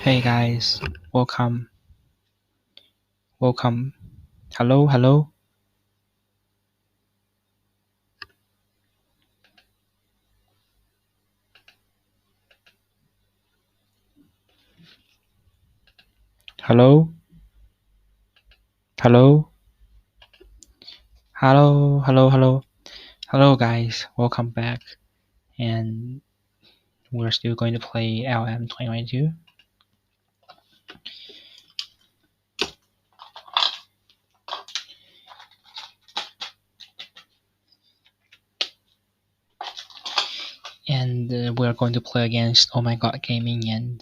Hey guys, welcome. Hello, hello. Hello, hello, hello. Hello guys, welcome back. And we're still going to play LM2022. And we're going to play against Oh My God Gaming and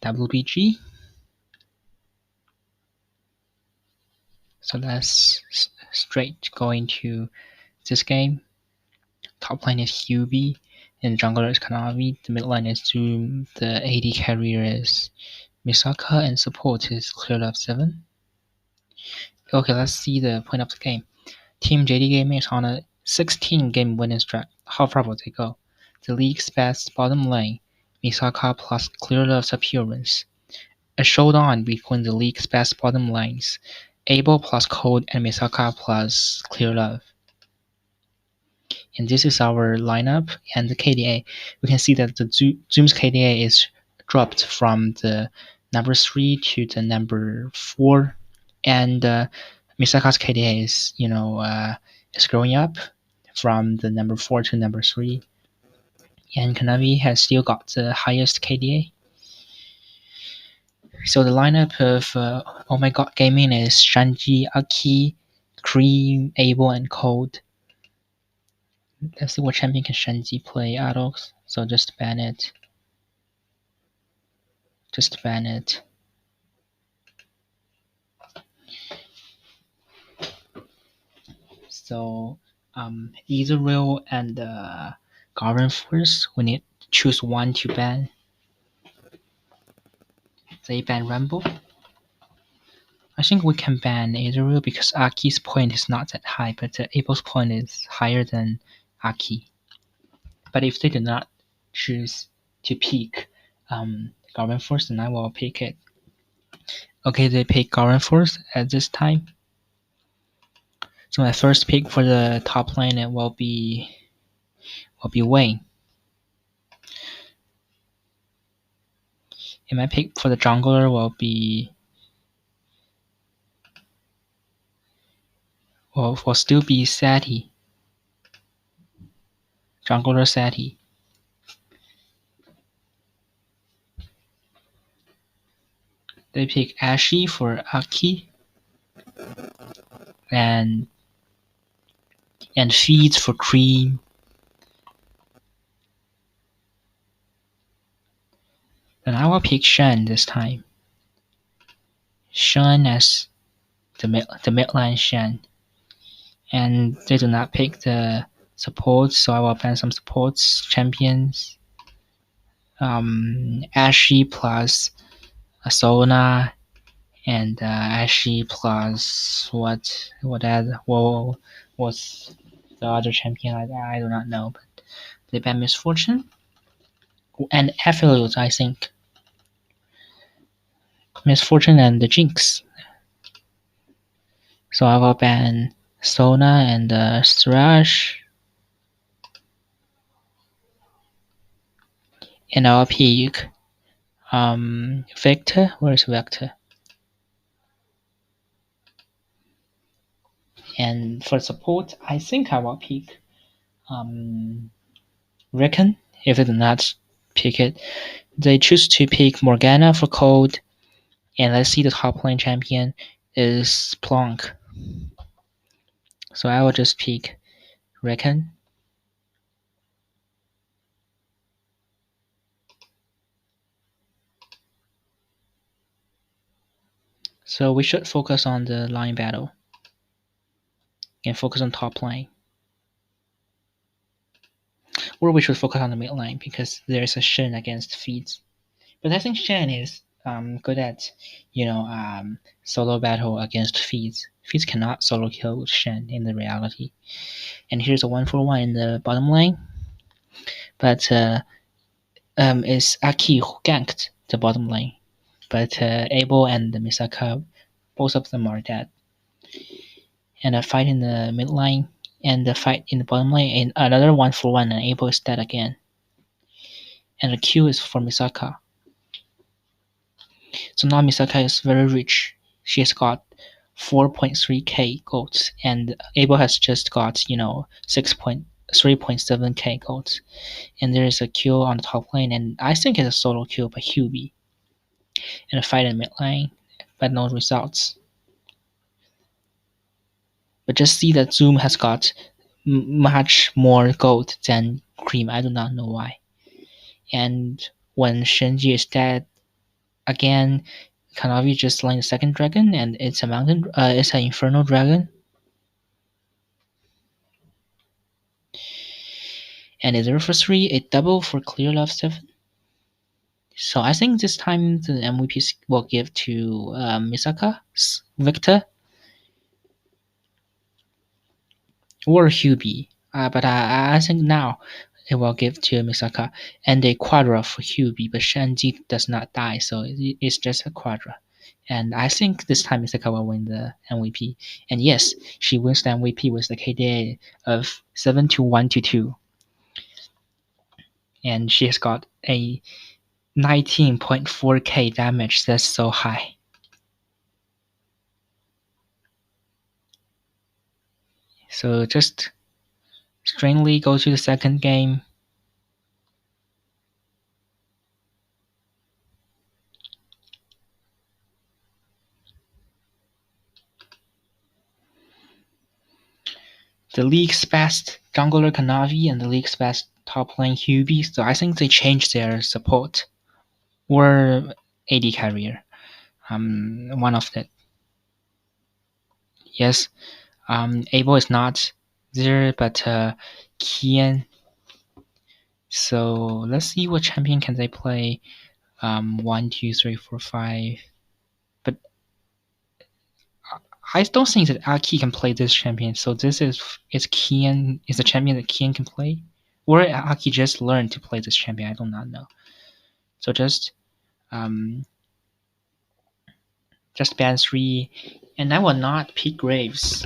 WBG. So let's straight go into this game. Top lane is Hubby, and jungler is Kanavi. The mid lane is Zoom. The AD carrier is Misaka, and support is Clearlove 7. Okay, let's see the point of the game. Team JDG is on a 16-game winning streak. How far will they go? The league's best bottom lane, Misaka plus Clearlove's appearance. A showdown between the league's best bottom lanes, Abel plus Cold and Misaka plus Clearlove. And this is our lineup and the KDA. We can see that the Zoom's KDA is dropped from the number 3 to the number 4, and Misaka's KDA is is growing up from the number 4 to number 3, and Kanavi has still got the highest KDA. So the lineup of Oh My God Gaming is Shanji, Aki, Cream, Abel, and Cold. Let's see what champion can Shanji play Adox. So just ban it. Just ban it. So Israel and Garden Force, we need to choose one to ban. They ban Rumble. I think we can ban Israel because Aki's point is not that high, but Abel's point is higher than Aki. But if they do not choose to pick Garden Force, then I will pick it. Okay, they pick Garden Force at this time. So my first pick for the top lane it will be Wayne. And my pick for the jungler will still be Sati. Jungler Sati. They pick Ashe for Aki and Feeds for Cream. Then I will pick Shen this time. Shen as the midline Shen. And they do not pick the supports, so I will ban some supports champions. Ashe plus Sona and Ashe plus what's the other champion? I do not know, but they ban Misfortune and Affiliate, I think. Misfortune and the Jinx. So I will ban Sona and Thrash. And I'll pick Vector. Where is Vector? And for support, I think I will pick Reckon. If they do not pick it, they choose to pick Morgana for Cold. And let's see the top lane champion is Plonk. So I will just pick Reckon. So we should focus on the line battle and focus on top lane. Or we should focus on the mid lane because there's a Shen against Feeds. But I think Shen is good at solo battle against Feeds. Feeds cannot solo kill Shen in the reality. And here's a 1-for-1 in the bottom lane. But it's Aki who ganked the bottom lane. but Abel and Misaka, both of them are dead. And a fight in the mid lane, and the fight in the bottom lane, and another 1-for-1, and Abel is dead again. And the Q is for Misaka. So now Misaka is very rich. She has got 4.3k golds, and Abel has just got 3.7k golds. And there is a kill on the top lane, and I think it's a solo kill by Hubby. And a fight in mid lane, but no results. But just see that Zoom has got much more gold than Cream. I do not know why. And when Shenji is dead, again, Kanavi just slain the second dragon, and it's a mountain. It's an infernal dragon. And a 0-for-3, a double for Clearlove 7. So I think this time the MVP will give to Misaka, Victor, or Hubby. But I think now it will give to Misaka, and a quadra for Hubby, but Shenji does not die, so it's just a quadra. And I think this time Misaka will win the MVP. And yes, she wins the MVP with the KDA of 72122. And she has got a 19.4k damage. That's so high. So just strangely go to the second game. The league's best jungler Kanavi and the league's best top lane Hubby, so I think they changed their support. Or AD carrier. One of that. Yes, Abel is not there, but Kian. So let's see what champion can they play. 1, 2, 3, 4, 5. But I don't think that Aki can play this champion. So this is Kian is a champion that Kian can play, or Aki just learned to play this champion. I do not know. So just ban 3, and I will not pick Graves.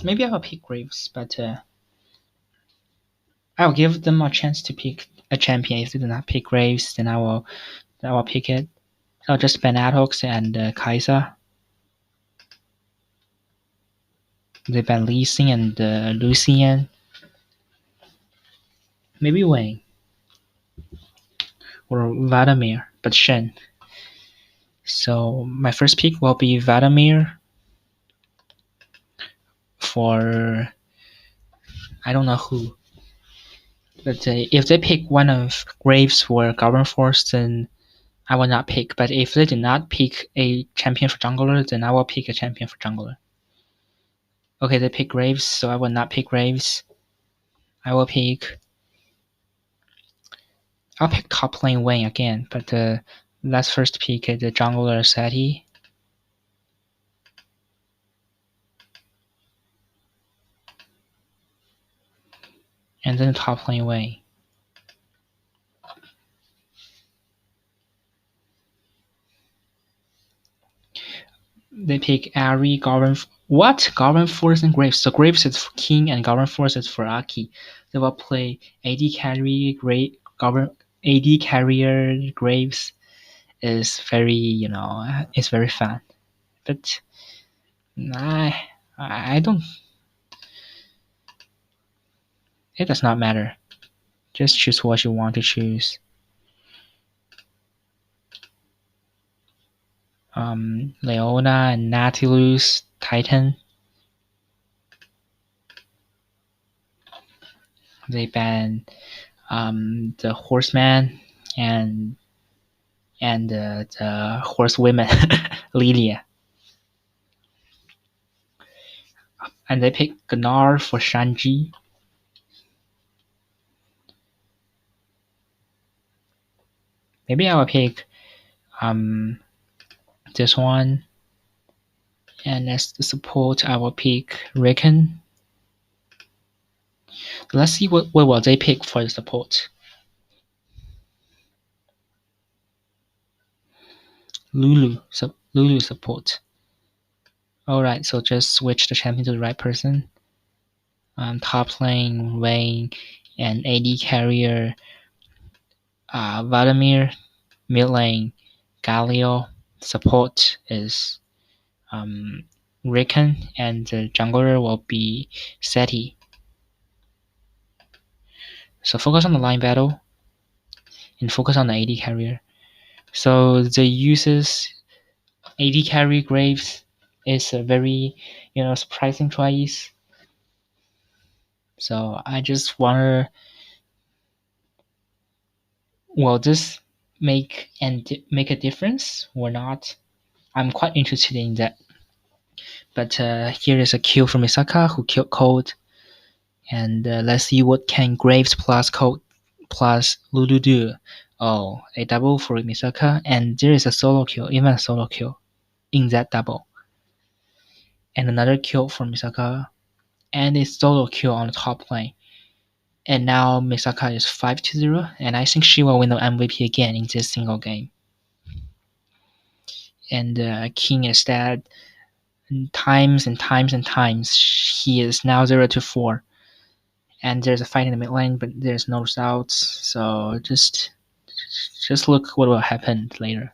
Maybe I will pick Graves, but I will give them a chance to pick a champion. If they do not pick Graves, then I will pick it. I'll just ban Atox and Kai'Sa. They ban Lee Sin and Lucian. Maybe Wayne. Or Vladimir, but Shen. So my first pick will be Vladimir for I don't know who. But if they pick one of Graves or Govern Force, then I will not pick. But if they did not pick a champion for jungler, then I will pick a champion for jungler. Okay, they pick Graves, so I will not pick Graves. I'll pick top lane Wayne again, but let's first pick the jungler Seti. And then top lane Wayne. They pick Ari, Govern. What? Govern Force and Graves. So Graves is for King and Govern Force is for Aki. They will play AD carry, AD carrier Graves is very, it's very fun. But I don't. It does not matter. Just choose what you want to choose. Leona and Nautilus, Titan. They ban the Horseman and the Horsewomen, Lilia. And they pick Gnar for Shanji. Maybe I will pick this one. And as the support, I will pick Riken. Let's see what will they pick for the support. Lulu support. Alright, so just switch the champion to the right person. Top lane, Vayne, and AD carrier, Vladimir. Mid lane, Galio. Support is Riken, and the jungler will be Seti. So focus on the line battle and focus on the AD carrier. So the uses AD carry Graves is a very surprising choice. So I just wonder, will this make a difference or not? I'm quite interested in that. But here is a kill from Misaka, who killed Cold. And let's see what can Graves plus Cold plus Lulu do. Oh, a double for Misaka, and there is a solo kill, even a solo kill in that double. And another kill for Misaka, and a solo kill on the top lane. And now Misaka is 5-0, and I think she will win the MVP again in this single game. And King is dead times and times and times. He is now 0-4. And there's a fight in the mid lane, but there's no results. So just look what will happen later.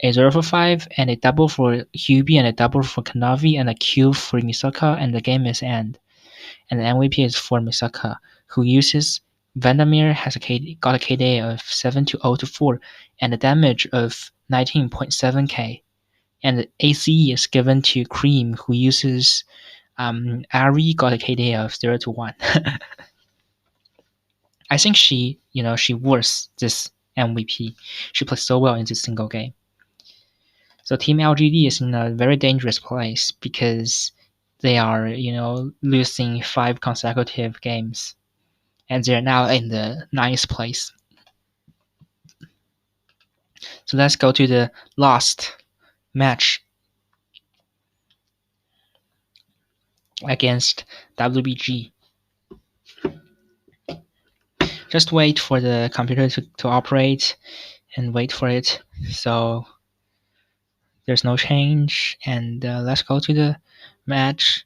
A 0-5 and a double for Hubby and a double for Kanavi and a Q for Misaka, and the game is end. And the MVP is for Misaka, who uses Vandermeer has got a KD of 7-0-4 and a damage of 19.7k. And the AC is given to Cream, who uses Ari got a KD of 0-1. I think she worth this MVP. She plays so well in this single game. So Team LGD is in a very dangerous place because they are, losing 5 consecutive games. And they're now in the 9th place. So let's go to the last match against WBG. Just wait for the computer to operate and wait for it. So there's no change, and let's go to the match.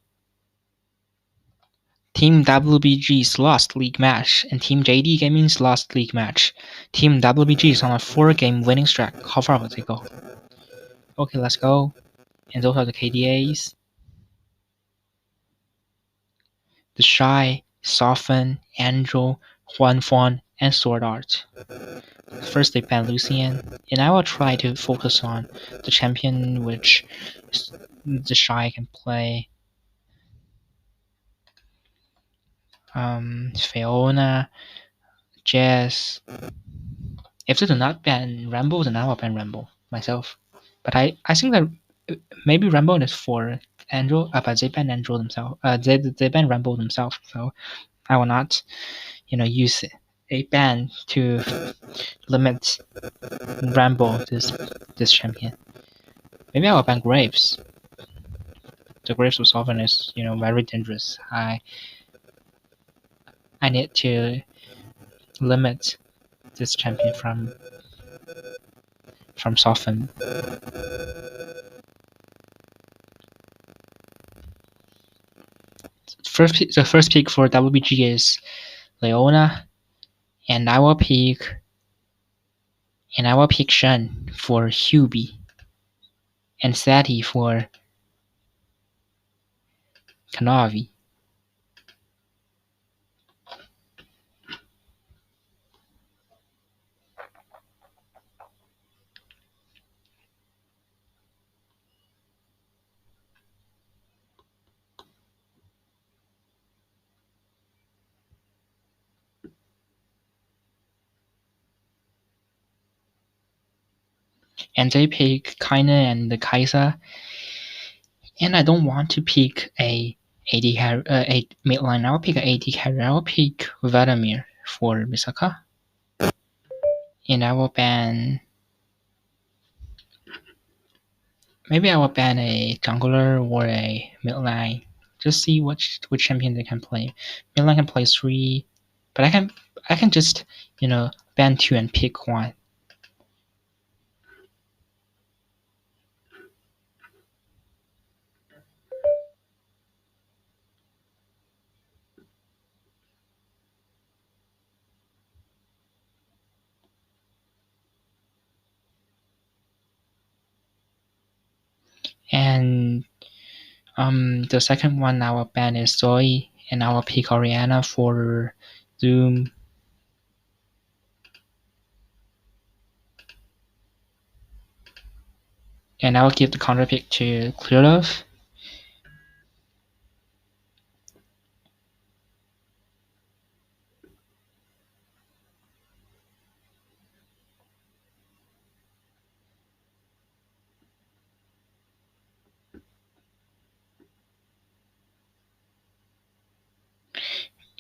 Team WBG's lost league match and Team JD Gaming's lost league match. Team WBG is on a 4-game winning streak. How far will they go? Okay, let's go. And those are the KDAs. The Shy, Soften, Angel, Huanfan, and Sword Art. First they ban Lucian, and I will try to focus on the champion which the Shy can play. Fiona, Jess. If they do not ban Rambo, then I will ban Rambo myself. But I think that maybe Rambo is for Angel, but they ban Angel themselves. They ban Rambo themselves, so I will not, use a ban to limit Rambo this champion. Maybe I will ban Graves. The Graves of Sovereign is very dangerous. I need to limit this champion from Soften. The first pick for WBG is Leona, and I will pick Shen for Hubby, and Sati for Kanavi. And they pick Kaine and the Kaiser. And I don't want to pick a mid line. I'll pick an AD carry. I'll pick Vladimir for Misaka. And I will ban. Maybe I will ban a jungler or a mid line. Just see which champion they can play. Mid line can play 3, but I can just ban 2 and pick 1. And the second one I will ban is Zoe, and I will pick Oriana for Zoom. And I will give the counter pick to Clearlove.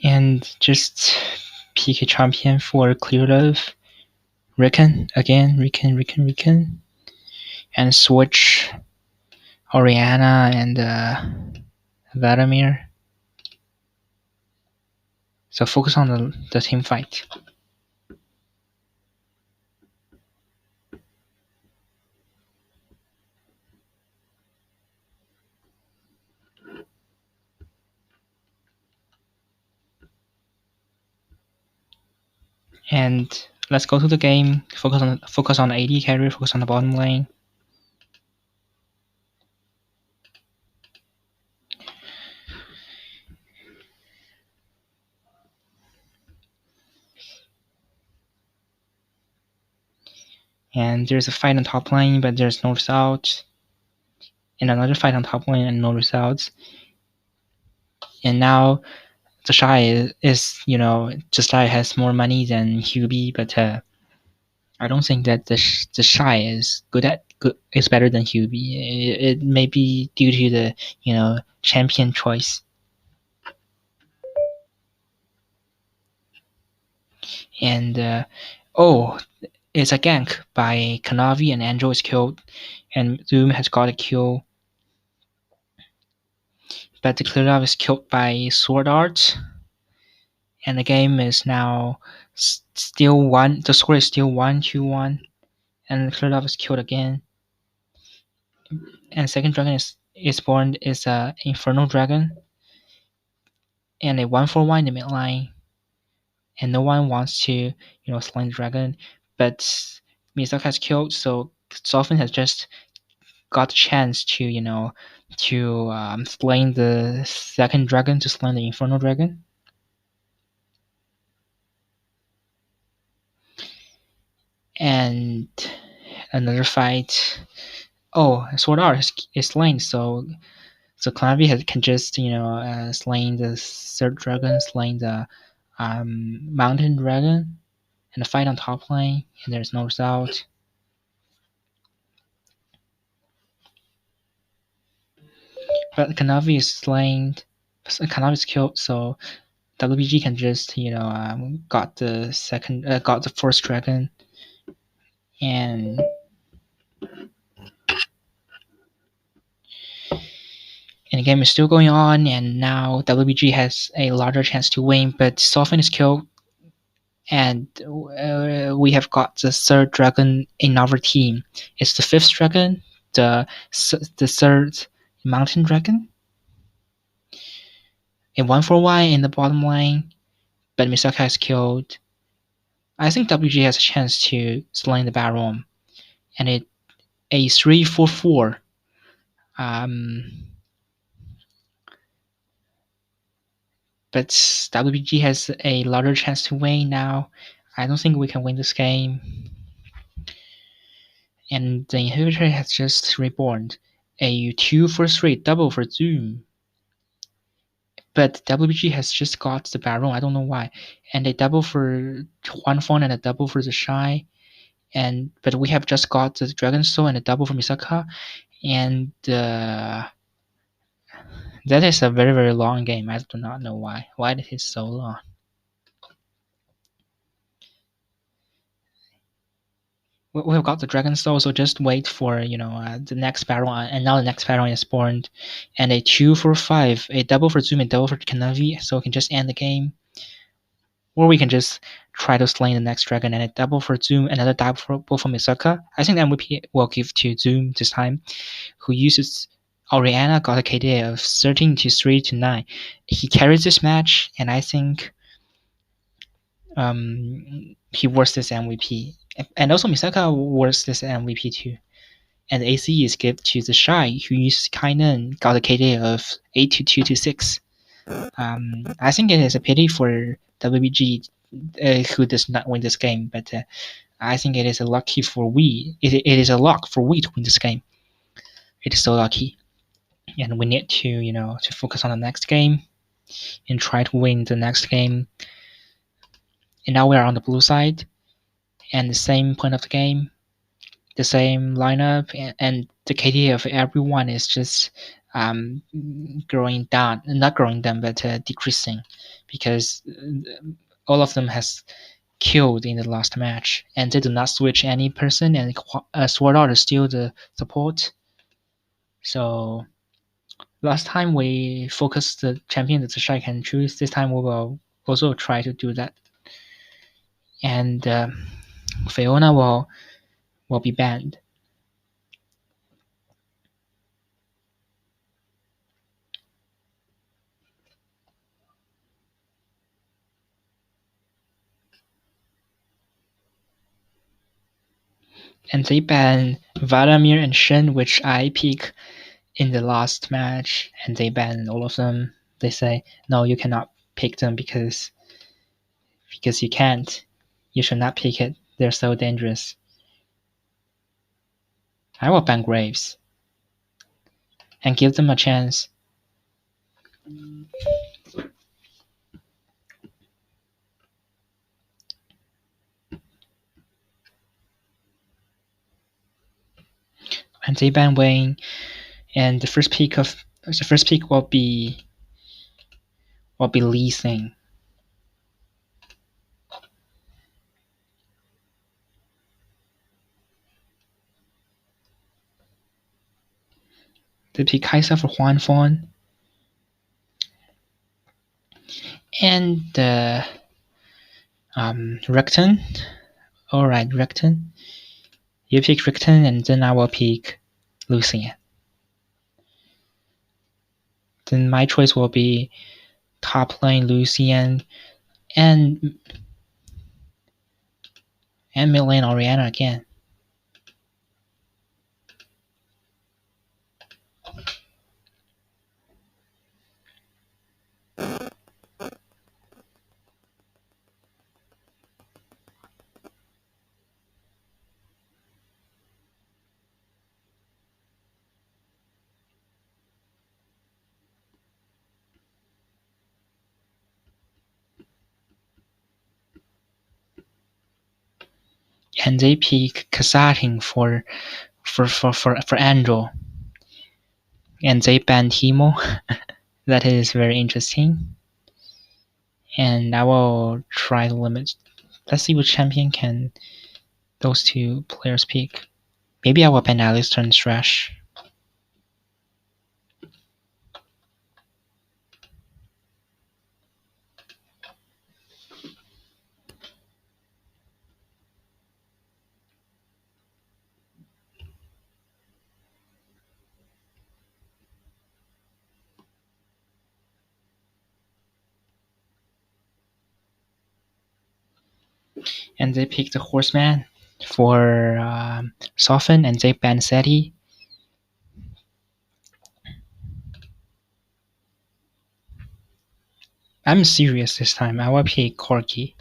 And just pick a champion for Clearlove. Riken again, Riken. And switch Oriana and Vladimir. So focus on the team fight. And let's go to the game. Focus on the AD carry. Focus on the bottom lane. And there's a fight on top lane, but there's no result. And another fight on top lane and no results. And now the Shy is just Shy has more money than Hubby, but I don't think that the Shy is is better than Hubby. It may be due to the champion choice. And it's a gank by Kanavi, and Angel is killed, and Zoom has got a kill. But the Clearlove is killed by Sword Art, and the game is now still one. The score is still 1-1, and Clearlove is killed again. And second dragon is born is a Infernal Dragon, and a 1-for-1 in the mid line, and no one wants to slay the dragon, but Misaka is killed, so Soften has just got the chance to slay the second dragon, to slay the Infernal Dragon. And another fight. Oh, Sword Art is slain, so Kanavi can just slaying the third dragon, slaying the mountain dragon, and the fight on top lane, and there's no result. But Kanavi is slain. Kanavi is killed, so WBG can just got the first dragon, and the game is still going on, and now WBG has a larger chance to win, but Soften is killed, and we have got the third dragon in our team. It's the fifth dragon, the third mountain dragon. A 1-for-1 in the bottom lane, but Misaka is killed. I think WG has a chance to slay the Baron, and a 3-4-4. But WBG has a larger chance to win now. I don't think we can win this game. And the inhibitor has just reborn. A 2-for-3 double for Zoom. But WBG has just got the Baron, I don't know why. And a double for Huanfeng and a double for the Shy. But we have just got the Dragon Soul and a double for Misaka. And that is a very, very long game. I do not know why. Why it is so long. We have got the Dragon Soul, so just wait for the next battle, and now the next battle is spawned, and a 2-for-5, a double for Zoom, a double for Kanavi, so we can just end the game, or we can just try to slay the next dragon, and a double for Zoom, another double for Misaka. I think the MVP will give to Zoom this time, who uses Oriana, got a KD of 13-3-9. He carries this match, and I think he was this MVP. And also Misaka was this MVP too. and AC is given to the Shy, who uses Kainen, got a KD of 82226. I think it is a pity for WBG who does not win this game, but I think it is a lucky for we. It is a luck for we to win this game. It is so lucky, and we need to to focus on the next game and try to win the next game. And now we are on the blue side, and the same point of the game, the same lineup, and the KD of everyone is just growing down, not growing down, but decreasing, because all of them has killed in the last match, and they do not switch any person, and Sword Art is still the support. So last time we focused the champion that the Shy can choose. This time we will also try to do that, and Fiona will be banned. And they ban Vladimir and Shen, which I pick in the last match, and they ban all of them. They say, no, you cannot pick them because you can't. You should not pick it. They're so dangerous. I will ban Graves and give them a chance. And they ban Wayne, and the first pick will be Lee Sing. They pick Kaisa for Huan Fon. And Recton. Alright, Recton. You pick Recton, and then I will pick Lucian. Then my choice will be top lane Lucian and mid lane Oriana again. And they pick Kasatin for Angel. And they ban Timo. That is very interesting. And I will try to limit. Let's see which champion can those two players pick. Maybe I will ban Alistair and Thresh. And they pick the Horseman for Soften, and they ban Seti. I'm serious this time. I will pick Corki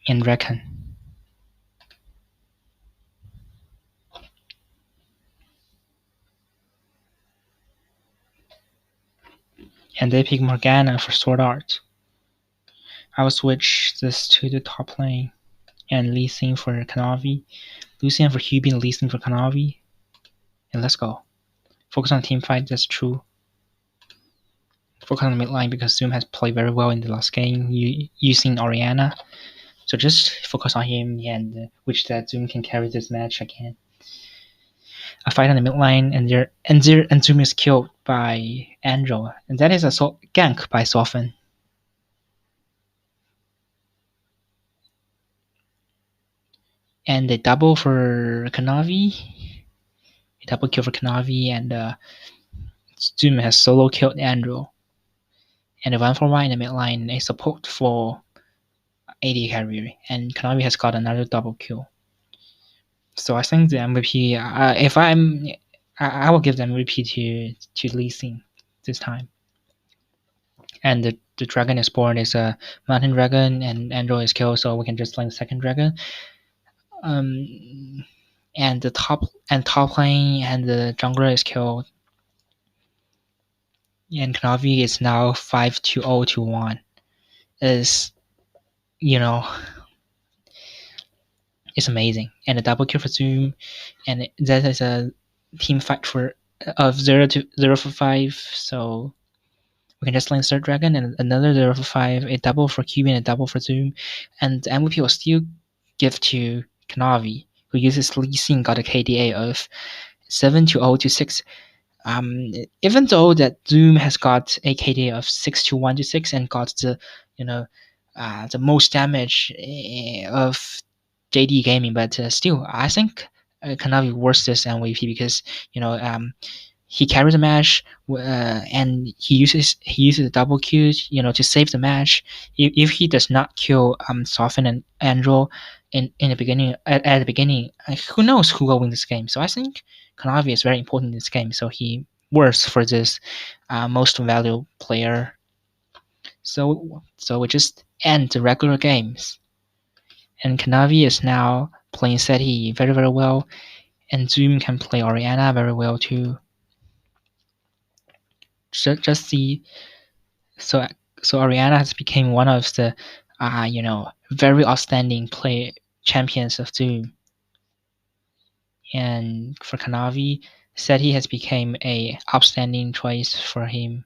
and Reckon. And they pick Morgana for Sword Art. I will switch this to the top lane, and Lee Sin for Kanavi, Lucian for Hubby, and Lee Sin for Kanavi. And let's go. Focus on team fight, that's true. Focus on the mid line because Zoom has played very well in the last game using Oriana. So just focus on him, and which that Zoom can carry this match again. A fight on the mid line, and Zoom is killed by Angel, and that is a gank by Soften. And they double for Kanavi. A double kill for Kanavi, and Zoom has solo killed Andrew. And a 1-for-1 in the mid line, a support for AD carry, and Kanavi has got another double kill. So I think the MVP, if I will give the MVP to Lee Sin this time. And the dragon is born is a mountain dragon, and Android is killed, so we can just lane the second dragon. And the top lane and the jungler is killed. And Kanavi is now 5-0 to 1. Is it's amazing. And a double kill for Zoom, and that is a team fight for of 0 for 5. So we can just lane third dragon and another 0 for 5, a double for Hubby and a double for Zoom, and the MVP will still give to Kanavi, who uses Lee Sin, got a KDA of 7-0 to 6. Even though that Zoom has got a KDA of 6-1 to 6 and got the the most damage of JD Gaming, but still, I think Kanavi worth this MVP because he carries the match, and he uses the double Q, to save the match. If he does not kill Soften and Andro in the beginning, at the beginning, who knows who will win this game? So I think Kanavi is very important in this game. So he worth for this most valuable player. So we just end the regular games, and Kanavi is now playing Seti very very well, and Zoom can play Oriana very well too. Just see, so Oriana has become one of the very outstanding play champions of Zoom. And for Kanavi, Seti has become a outstanding choice for him.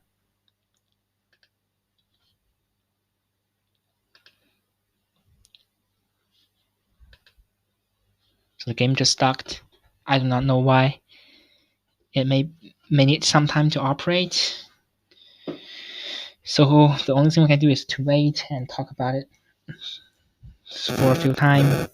So the game just stopped. I do not know why. It may need some time to operate. So the only thing we can do is to wait and talk about it for a few time.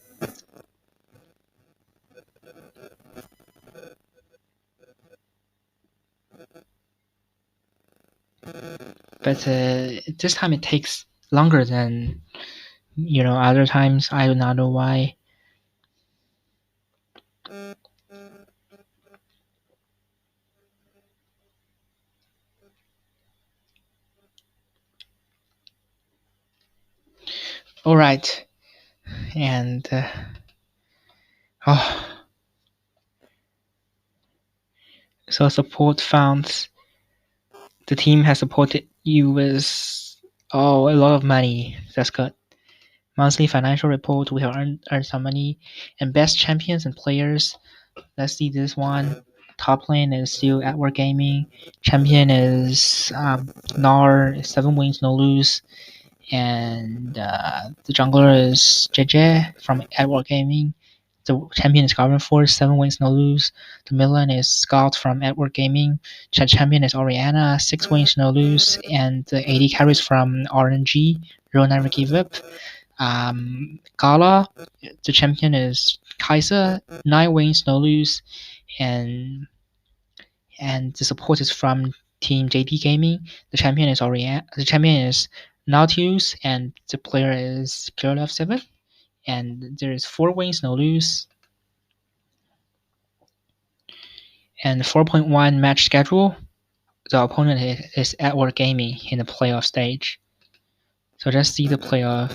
But this time it takes longer than other times. I do not know why. All right, and so support funds. The team has supported you with a lot of money. That's good. Monthly financial report. We have earned some money, and best champions and players. Let's see this one. Top lane is still at Work Gaming. Champion is Nar, 7 wins, no lose. And the jungler is JJ from Edward Gaming. The champion is Garden Force, 7 wins, no lose. The mid lane is Scout from Edward Gaming. Champion is Oriana, 6 wins, no lose. And the AD carries from RNG, Real Never Give Up. Gala, the champion is Kaiser, 9 wins, no lose. And the support is from Team JD Gaming. The champion is The champion is Nautilus, and the player is Clearlove 7. And there is 4 wins, no lose. And 4.1 match schedule. The opponent is Edward Gaming in the playoff stage. So just see the playoff,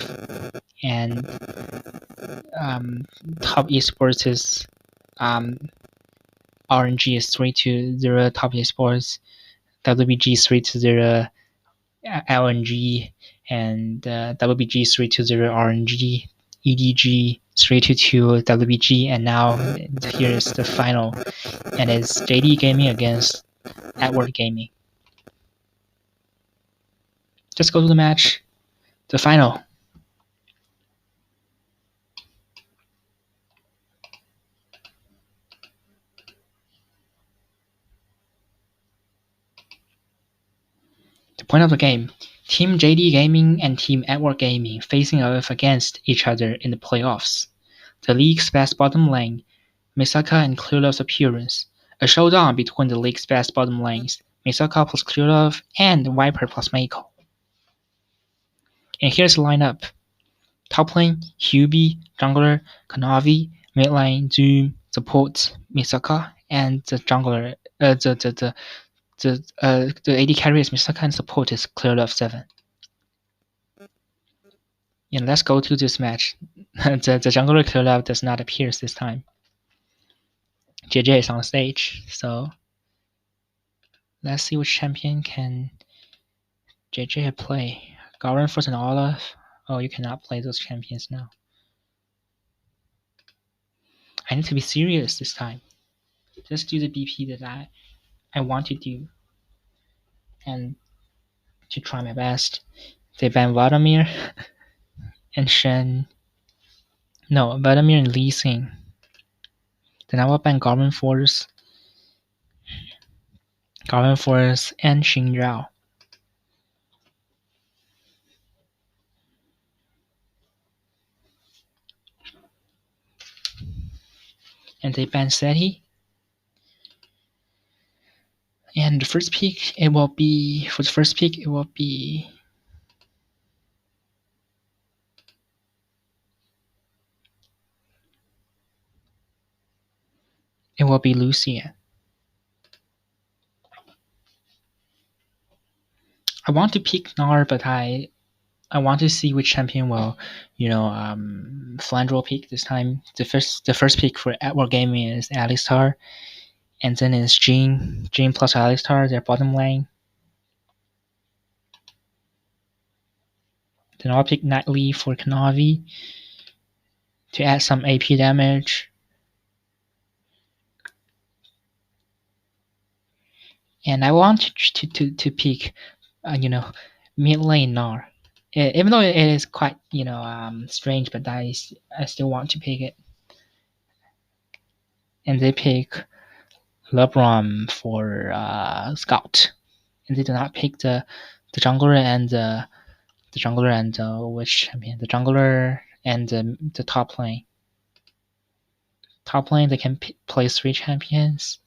and top esports is RNG is 3-0 top esports, WBG 3-0 LNG, and WBG 3-0 RNG, EDG 3-2 WBG, and now here is the final, and it's JD Gaming against Edward Gaming. Just go to the match, the final. The point of the game: Team JD Gaming and Team Edward Gaming facing off against each other in the playoffs. The league's best bottom lane, Misaka and Clearlove's appearance. A showdown between the league's best bottom lanes, Misaka plus Clearlove and Viper plus Mikoto. And here's the lineup. Top lane, Hubby, jungler, Kanavi, Mid lane Zoom support Misaka, and the jungler the AD carry is Misaka and support is Clearlove 7. And let's go to this match. the jungler Clearlove does not appear this time. JJ is on stage, so let's see which champion can JJ play. Garen Force and Olaf. Oh, you cannot play those champions now. I need to be serious this time. Just do the BP that I want to do. And to try my best. They ban Vladimir and Shen. No, Vladimir and Lee Sin. Then I will ban Garen Force and Xin Zhao. And they ban Seti. And the first pick, it will be Lucian. I want to pick Gnar, but I want to see which champion will, Flandre pick this time. The first pick for Wargaming is Alistar, and then it's Jhin plus Alistar, their bottom lane. Then I'll pick Nightly for Kanavi to add some AP damage. And I want to pick, mid lane Gnar. Even though it is quite, strange, but I still want to pick it. And they pick LeBron for Scout, and they do not pick the jungler and which champion? The jungler and the top lane. Top lane they can play 3 champions,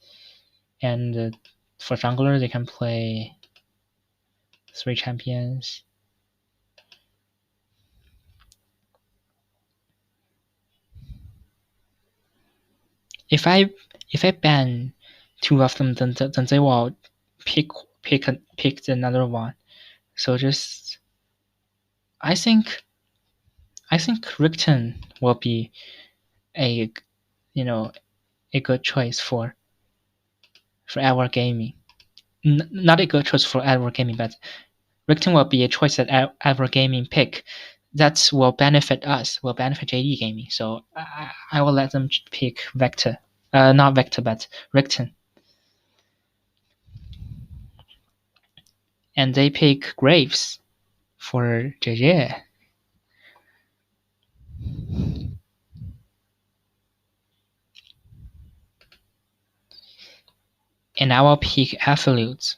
and for jungler they can play 3 champions. If I ban 2 of them, then they will pick another one. So just I think Rickton will be a good choice for Edward Gaming. Not a good choice for Edward Gaming, but Rickton will be a choice that Edward Gaming pick. That will benefit us, will benefit JD Gaming. So I will let them pick Vector. Not Vector, but Rickton. And they pick Graves for JJ. And I will pick Affiliates.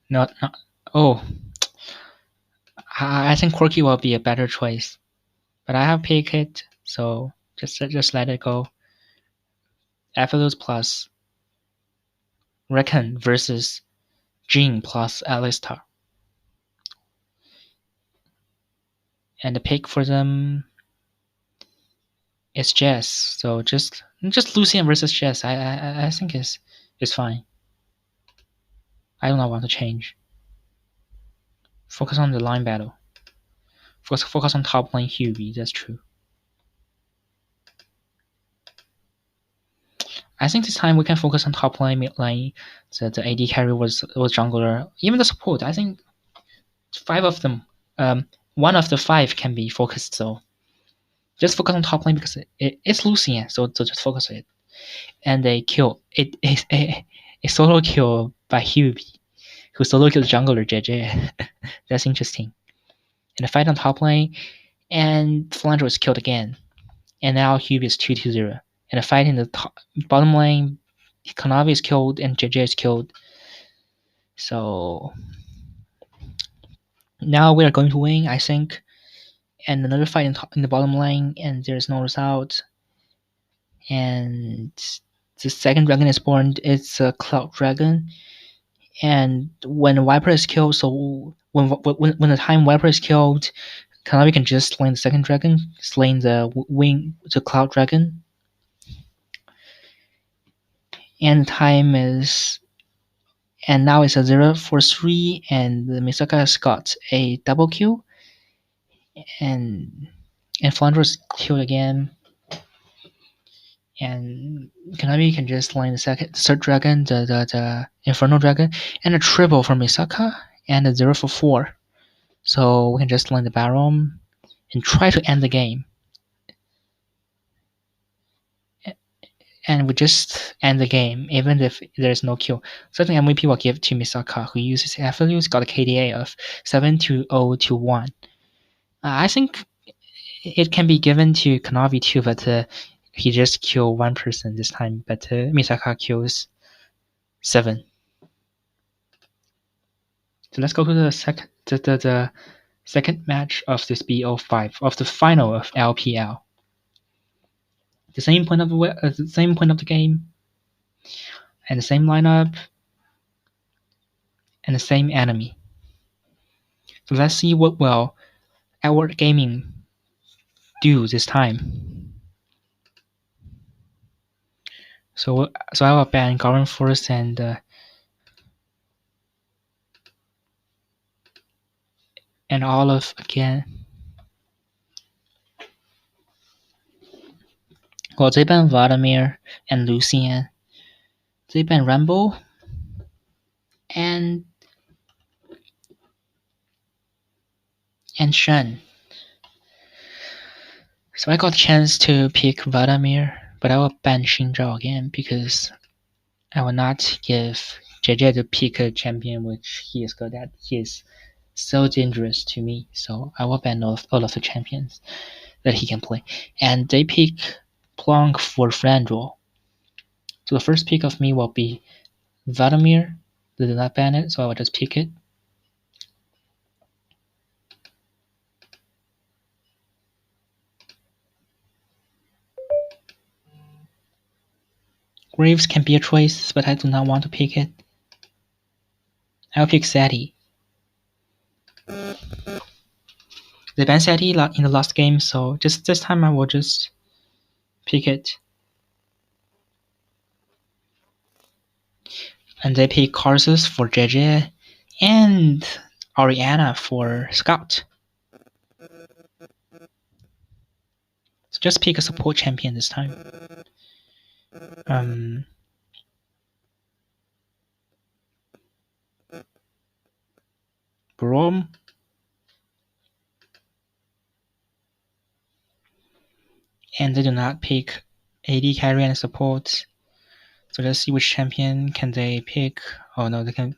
Not oh. I think Quirky will be a better choice. But I have picked it, so just let it go. Affiliates plus Reckon versus Jhin plus Alistar. And the pick for them is Jess. So just Lucian versus Jess. I think is fine. I do not want to change. Focus on the line battle. Focus on top lane Hubby, that's true. I think this time we can focus on top lane, mid lane. The AD carry was jungler. Even the support, I think 5 of them. 1 of the 5 can be focused, so just focus on top lane because it's Lucian, so just focus on it. And a kill. A solo kill by Hubby, who solo killed jungler JJ. That's interesting. And a fight on top lane, and Flandre was killed again. And now Hubby is 2-0. And a fight in the bottom lane, Kanavi is killed and JJ is killed. So now we are going to win, I think. And another fight in the bottom lane, and there's no result. And the second dragon is born. It's a Cloud Dragon. And when Viper is killed, so when the time Viper is killed, Kanavi can just slay the second dragon, slaying the cloud dragon. And time is, and now it's a 0-for-3, and the Misaka has got a double kill, and Flanders killed again. And Kanavi can just slay the third dragon, the Infernal Dragon, and a triple from Misaka, and a 0-for-4. So we can just slay the Baron and try to end the game. And we just end the game, even if there's no kill. So I think MVP will give to Misaka, who uses FLU's got a KDA of 7-0-1. I think it can be given to Kanavi too, but he just killed one person this time, but Misaka kills 7. So let's go to the second match of this BO5, of the final of LPL. The same point of the game, and the same lineup, and the same enemy. So let's see what will Edward Gaming do this time. So I will ban Garen first and Olive again. Well, they ban Vladimir and Lucian. They ban Rumble and Shen. So I got a chance to pick Vladimir, but I will ban Xingzhao again because I will not give JJ to pick a champion which he is good at. He is so dangerous to me, so I will ban all of the champions that he can play. And they pick Plonk for friend role. So the first pick of me will be Vladimir. They did not ban it, so I will just pick it. Graves can be a choice, but I do not want to pick it. I'll pick Seti. They banned Seti in the last game, so just this time I will just pick it. And they pick Karsus for JJ and Oriana for Scout. So just pick a support champion this time. Brom. And they do not pick AD carry and support. So let's see which champion can they pick. Oh no, they can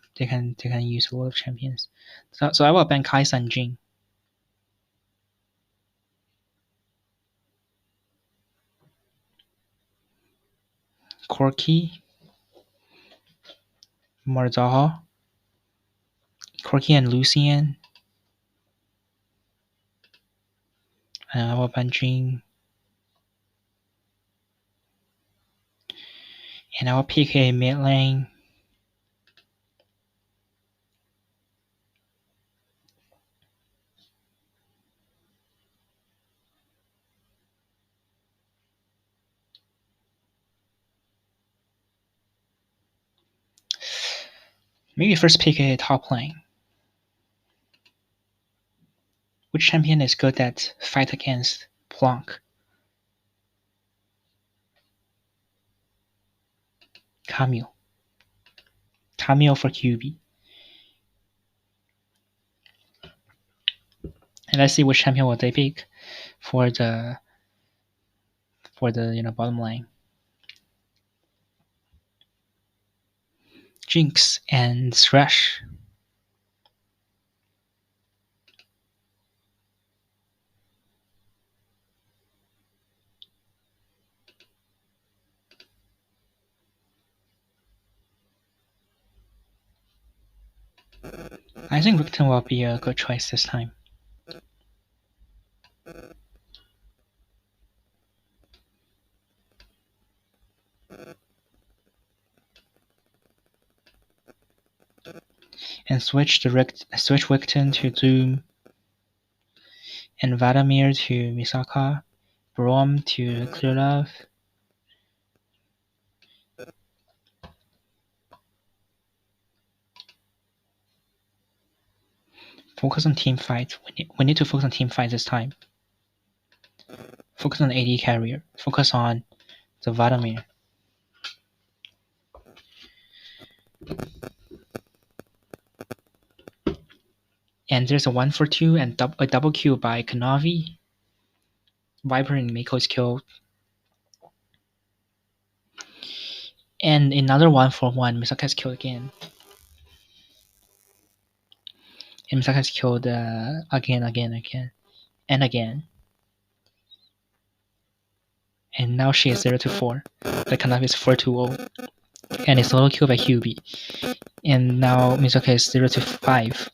use a lot of champions. So I will ban Kaisa and Jin. Corki, Marzaha, Corki and Lucian. And I will ban Jin. And I will pick a mid lane. Maybe first pick a top lane. Which champion is good at fight against Plonk? Camille. Camille for Hubby. And let's see which champion will they pick for the bottom lane. Jinx and Thresh. I think Rikton will be a good choice this time. And switch Wicton to Doom. and Vladimir to Misaka, Brom to Clearlove. Focus on team fight. We need to focus on team fight this time. Focus on the AD carrier. Focus on the Vladimir. And there's a 1-for-2 and a double kill by Kanavi. Viper and Miko is killed. And another 1-for-1. Misaka is killed again. And Misaka is killed again. And again. And now she is 0-4. The Kanavi is 4-0. And a solo kill by Hubby. And now Misaka is 0-5.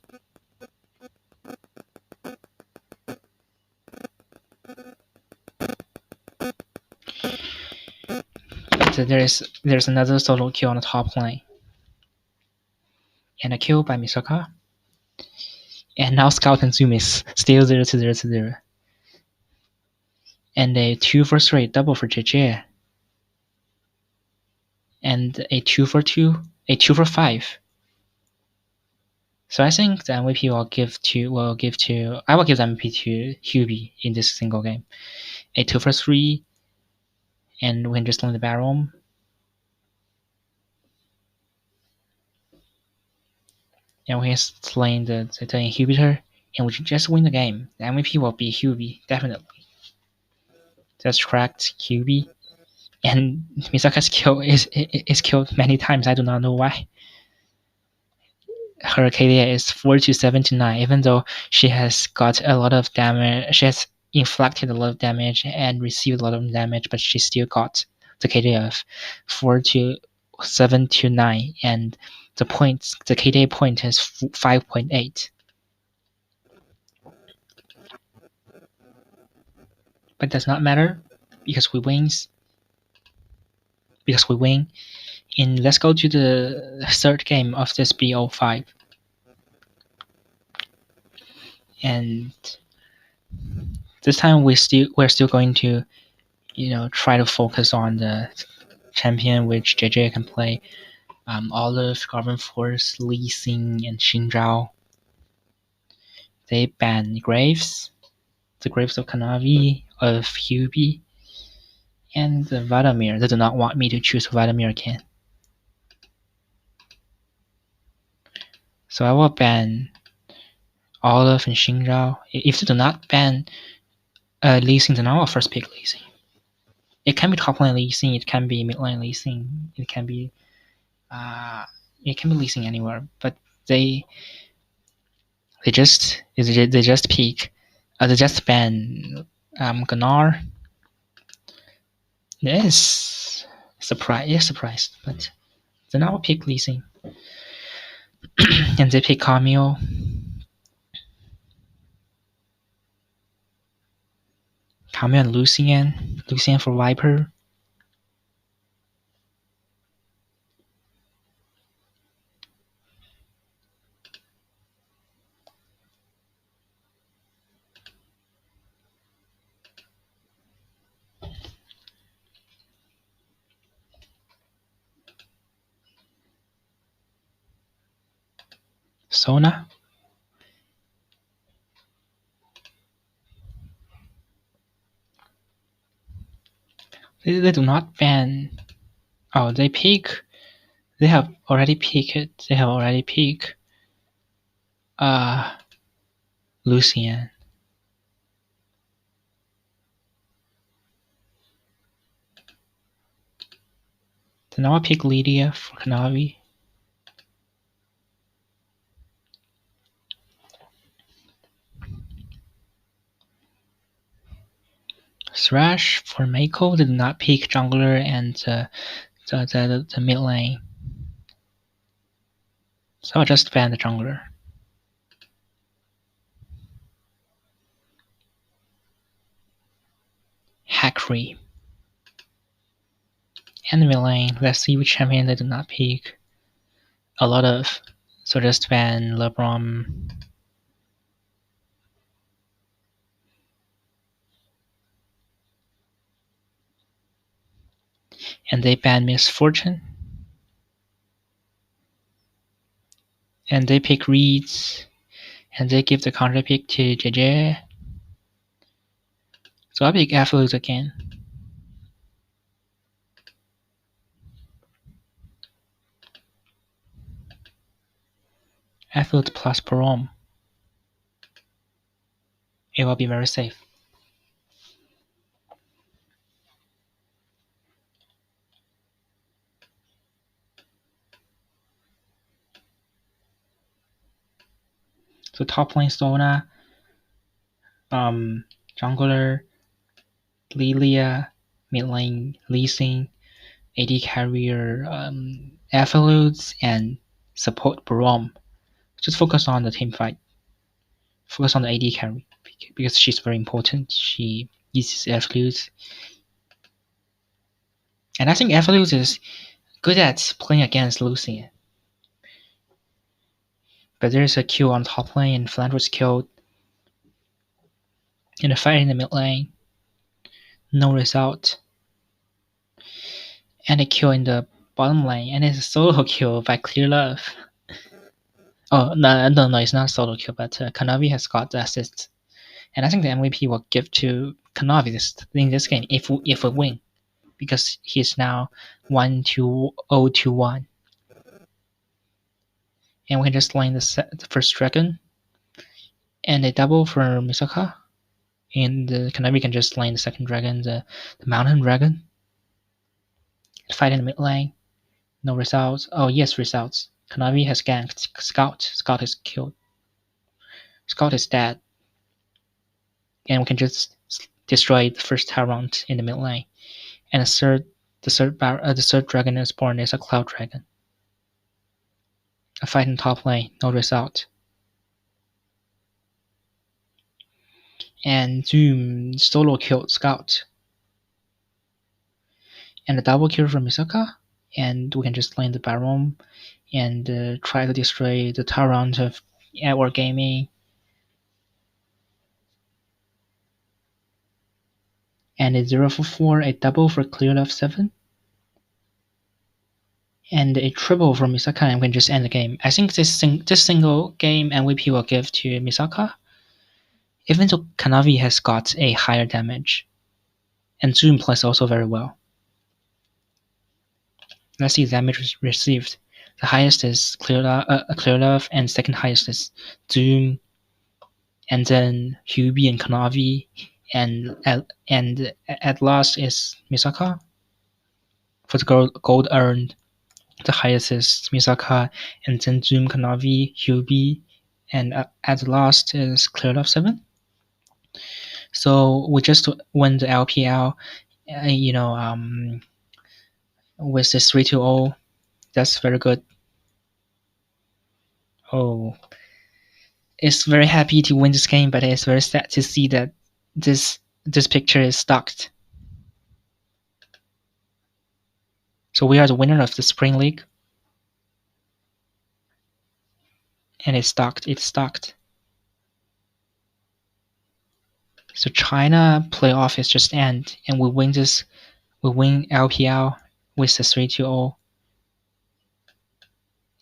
But there's another solo kill on the top lane. And a kill by Misaka. And now Scout and Zoom is still 0-0. And a 2-for-3 double for JJ. And a 2-for-2, a 2-for-5. So I think the MVP I will give the MVP to Hubby in this single game. A 2-for-3, and we can just learn the barrel. And we can slain the inhibitor, and we just win the game. The MVP will be Hubby, definitely. That's correct, Hubby. And Misaka's kill is killed many times. I do not know why. Her KDA is 4-7-9, even though she has got a lot of damage. She has inflicted a lot of damage and received a lot of damage, but she still got the KDA of 4-7-9, and the KDA point is 5.8. But it does not matter because we win. And let's go to the third game of this BO5. And this time we're still going to, try to focus on the champion which JJ can play. Olive, Garden Force, Lee Sin, and Xin Zhao. They ban Graves, the Graves of Kanavi, of Hubby, and the Vladimir. They do not want me to choose Vladimir again. So I will ban Olive and Xin Zhao. If they do not ban Lee Sin, then I will first pick Lee Sin. It can be top lane Lee Sin, it can be mid lane Lee Sin, it can be Lee Sin anywhere, but they just pick. They just ban Gunnar. Yes, surprised, but then I will pick Lee Sin. And they pick Camille. Camille and Lucian for Viper. Sona. They do not ban. Oh, they pick. They have already picked it. They have already picked Lucian. Then I'll pick Lydia for Kanavi. Thrash for Mako did not pick jungler and the mid lane. So I'll just ban the jungler. Hackry. And the mid lane, let's see which champion they did not pick. A lot of. So just ban LeBron. and they ban Miss Fortune, and they pick Reeds, and they give the counter pick to JJ. So I pick Absolute again. Absolute plus Parom. It will be very safe. So top lane Sona, jungler Lilia, mid lane Lee Sin, AD carrier Absolutes, and support Braum. Just focus on the team fight. Focus on the AD carry because she's very important. She uses Absolutes. And I think Absolutes is good at playing against Lucian. But there's a kill on top lane and Flandre was killed. In a fight in the mid lane, no result. And a kill in the bottom lane, and it's a solo kill by Clearlove. Oh, no, it's not a solo kill, but Kanavi has got the assist. And I think the MVP will give to Kanavi in this game if we win. Because he's now 1-2-0-2-1. And we can just lane the first dragon. And a double for Misaka. And the Kanavi can just lane the second dragon, the mountain dragon. Fight in the mid lane. No results. Oh, yes, results. Kanavi has ganked Scout. Scout is killed. Scout is dead. And we can just destroy the first Tyrant in the mid lane. And the third dragon is born is a Cloud Dragon. A fight in top lane, no result. And Zoom solo killed Scout. And a double kill from Misaka. And we can just lane the Baron and try to destroy the Tyrant of Edward Gaming. And a 0 for 4, a double for Clearlove 7. And a triple for Misaka, and we can just end the game. I think this single game MVP will give to Misaka. Even though Kanavi has got a higher damage. And Zoom plays also very well. Let's see damage received. The highest is Clearlove, and second highest is Zoom, and then Hubby and Kanavi, and at last is Misaka. For the gold earned, the highest is Misaka, and then Zoom, Kanavi, Hubby, and at last is Clearlove 7. So we just won the LPL, with this 3-0. That's very good. Oh, it's very happy to win this game, but it's very sad to see that this picture is stocked. So we are the winner of the Spring League. And it's stocked. So China playoff is just end, and we win LPL with the 3-0.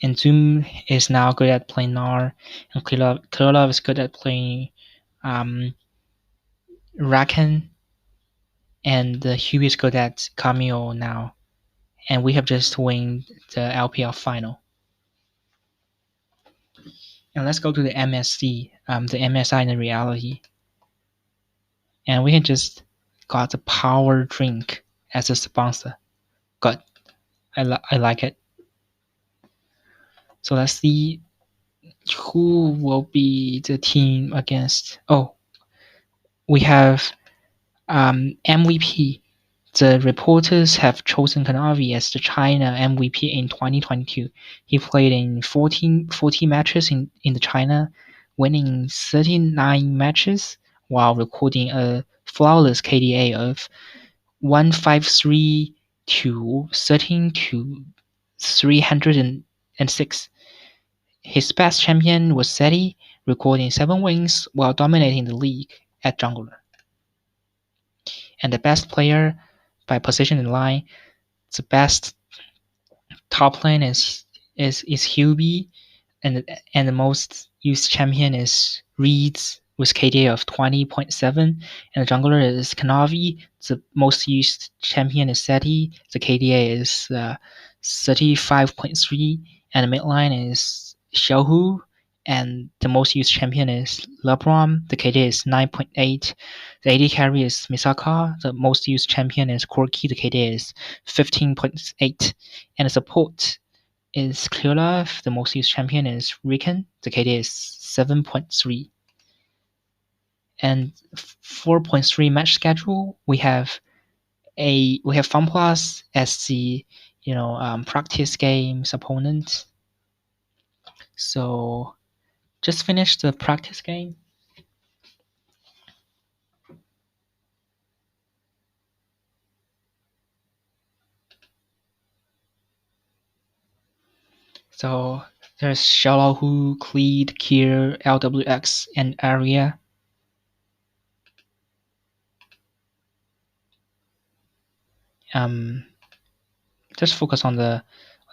And Zoom is now good at playing Gnar, and Clearlove is good at playing Rakan, and Hubby is good at Cameo now. And we have just won the LPL final. And let's go to the MSC, the MSI in reality. And we can just got the power drink as a sponsor. Good. I like it. So let's see who will be the team against. Oh, we have MVP. The reporters have chosen Kanavi as the China MVP in 2022. He played in 40 matches in the China, winning 39 matches while recording a flawless KDA of 153 to 13 to 306. His best champion was Seti, recording 7 wins while dominating the league at jungler. And the best player by position in line, the best top lane is Hubby, and the most used champion is Reeds with KDA of 20.7, and the jungler is Kanavi. The most used champion is Seti. The KDA is 35.3, and the mid line is Xiaohu, and the most used champion is Lebron. The KDA is 9.8. The AD carry is Misaka. The most used champion is Corki. The KDA is 15.8, and the support is Clearlove. The most used champion is Riken. The KD is 7.3. And 4.3 match schedule. We have FunPlus as the practice games opponent. So just finished the practice game. So there's Xiaolahu, Cleed, Kier, LWX, and Area. Just focus on the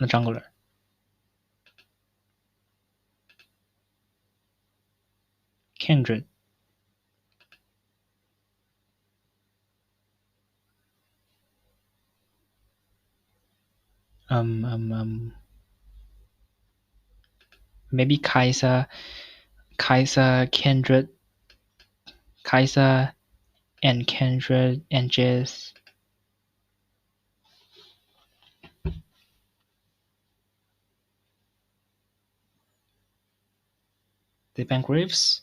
jungler. Kindred. Maybe Kai'Sa, Kindred, Kai'Sa, and Kindred, and Jizz. They ban Graves,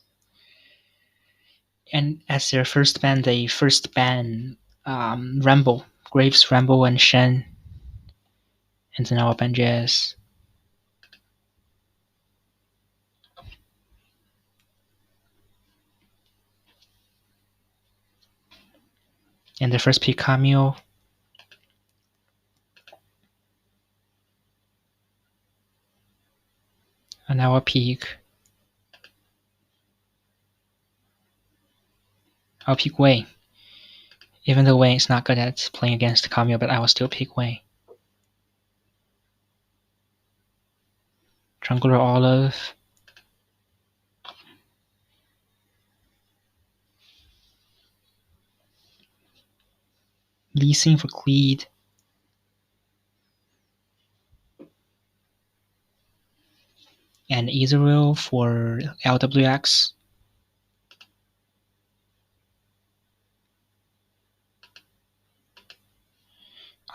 and as their first ban, they first ban Rambo, Graves, Rambo, and Shen, and then now ban Jizz. And they first pick Camille. And now I'll pick Wei. Even though Wei is not good at playing against Camille, but I will still pick Wei. Jungler Olive. Lee Sin for Cleed. And Israel for LWX.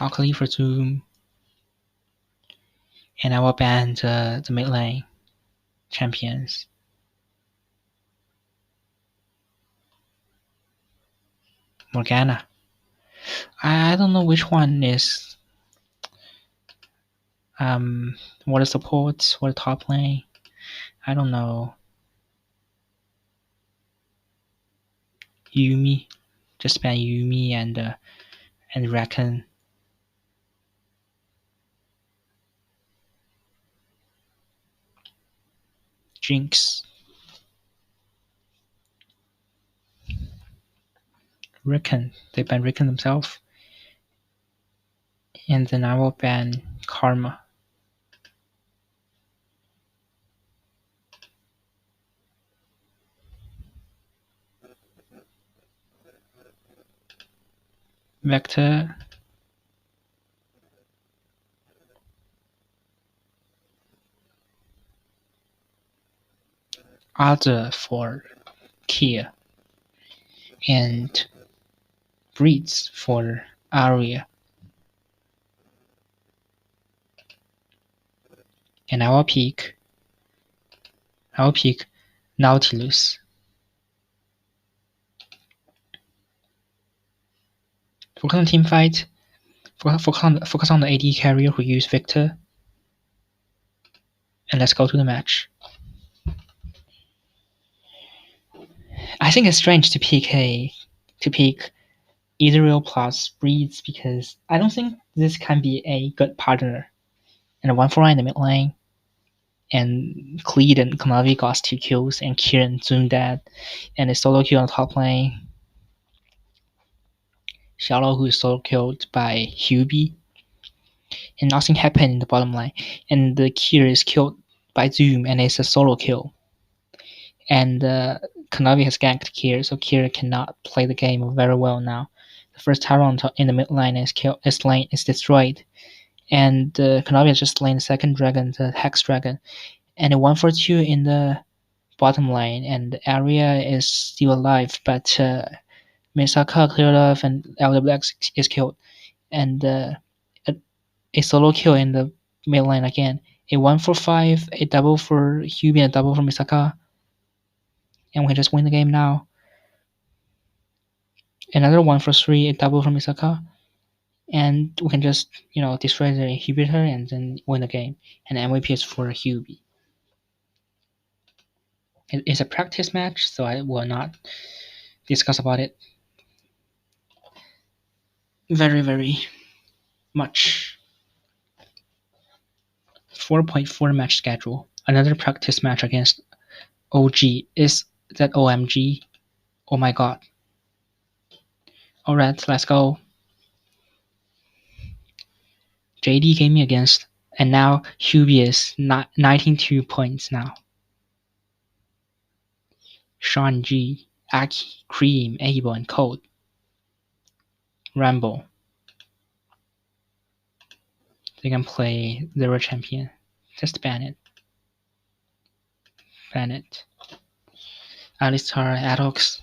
Alkali for Zoom. And I will ban the mid lane champions. Morgana. I don't know which one is what is support, what top lane. I don't know. Yumi. Just ban Yumi and Rakan. Jinx. Rakan. They ban Rakan themselves. And then I will ban Karma. Vector. Other for Kia. And Breeds for Aria. And I will pick Nautilus. Focus on team fight. Focus on the AD carrier who use Victor. And let's go to the match. I think it's strange to pick Israel plus Breeds because I don't think this can be a good partner. And a 1-4 in the mid lane. And Cleed and Kanavi got 2 kills, and Kieran zoomed that, and a solo kill on top lane. Shallow, who is solo killed by Hubby. and nothing happened in the bottom lane. And the Kier is killed by Zoom, and it's a solo kill. And Kanavi has ganked Kier, so Kier cannot play the game very well now. The first Tyrant in the mid lane is destroyed, and Kanavi has just slain the second dragon, the Hex Dragon, and a 1-for-2 in the bottom lane, and the area is still alive, but Misaka, Clearlove, and LW is killed, and a solo kill in the mid lane again. A 1-for-5, a double for Hubby, and a double for Misaka, and we can just win the game now. Another 1-for-3, a double for Misaka, and we can just destroy the inhibitor and then win the game. And MVP is for Hubby. It's a practice match, so I will not discuss about it very, very much. 4.4 match schedule. Another practice match against OG. Is that OMG? Oh my god. Alright, let's go. JD gaming against, and now Hubby is 92 points now. Sean G, Aki, Cream, Abel, and Code. Rambo. They can play Zero Champion. Just ban it. Ban it. Alistar, Adox.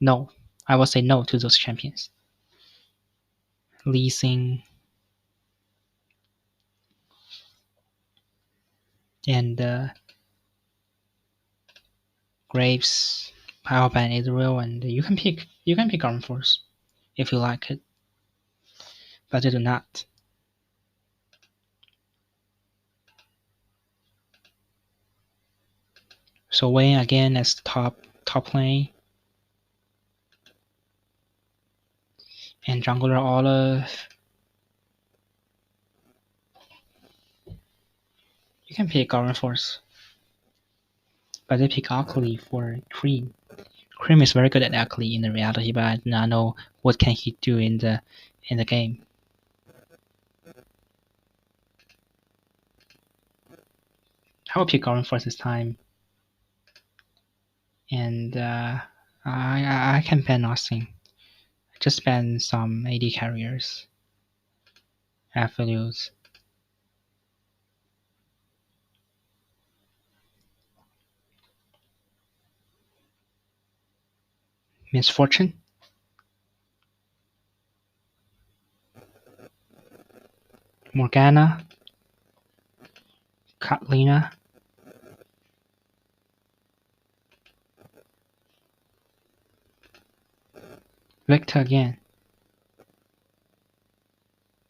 No. I will say no to those champions. Lee Sin. And Graves, Powerban, Israel, and you can pick Armed Force if you like it. But I do not. So Wayne again as the top lane. And jungler Olive. You can pick Armed Force. But they pick Akali for Cream. Cream is very good at Akali in the reality, but I do not know what can he do in the game. I will pick Armed Force this time. And I can ban nothing. Just ban some AD carriers. Affiliates. Misfortune. Morgana. Katlina. Victor again.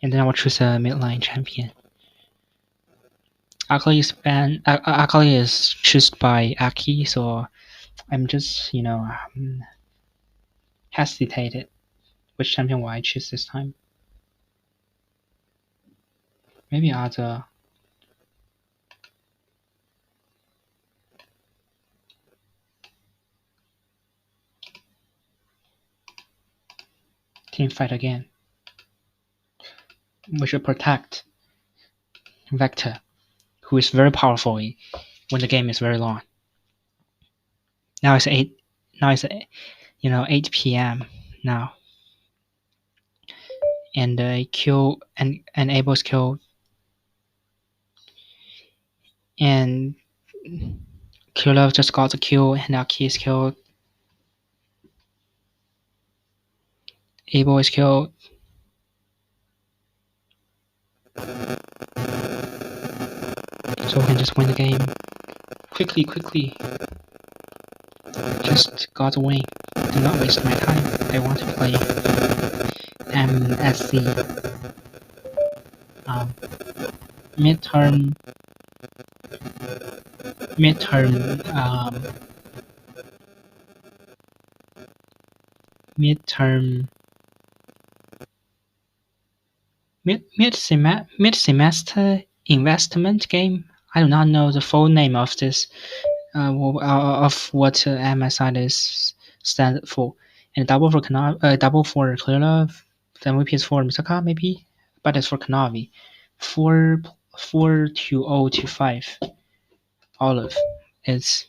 And then I will choose a midline champion. Akali is chosen by Aki, so I'm just hesitated which champion will I choose this time. Maybe other. Team fight again. We should protect Vector, who is very powerful when the game is very long. Now it's 8 p.m. now. And kill and Abel's killed. And Clearlove just got the kill, and now Key is killed. Abel is killed. So we can just win the game. Quickly. Just got to win. Do not waste my time. I want to play MSC. Midterm mid-semester investment game. I do not know the full name of this, of what MSI is stand for. And double for Clearlove. The MVP is for Misaka maybe, but it's for Kanavi. 42025 Olive is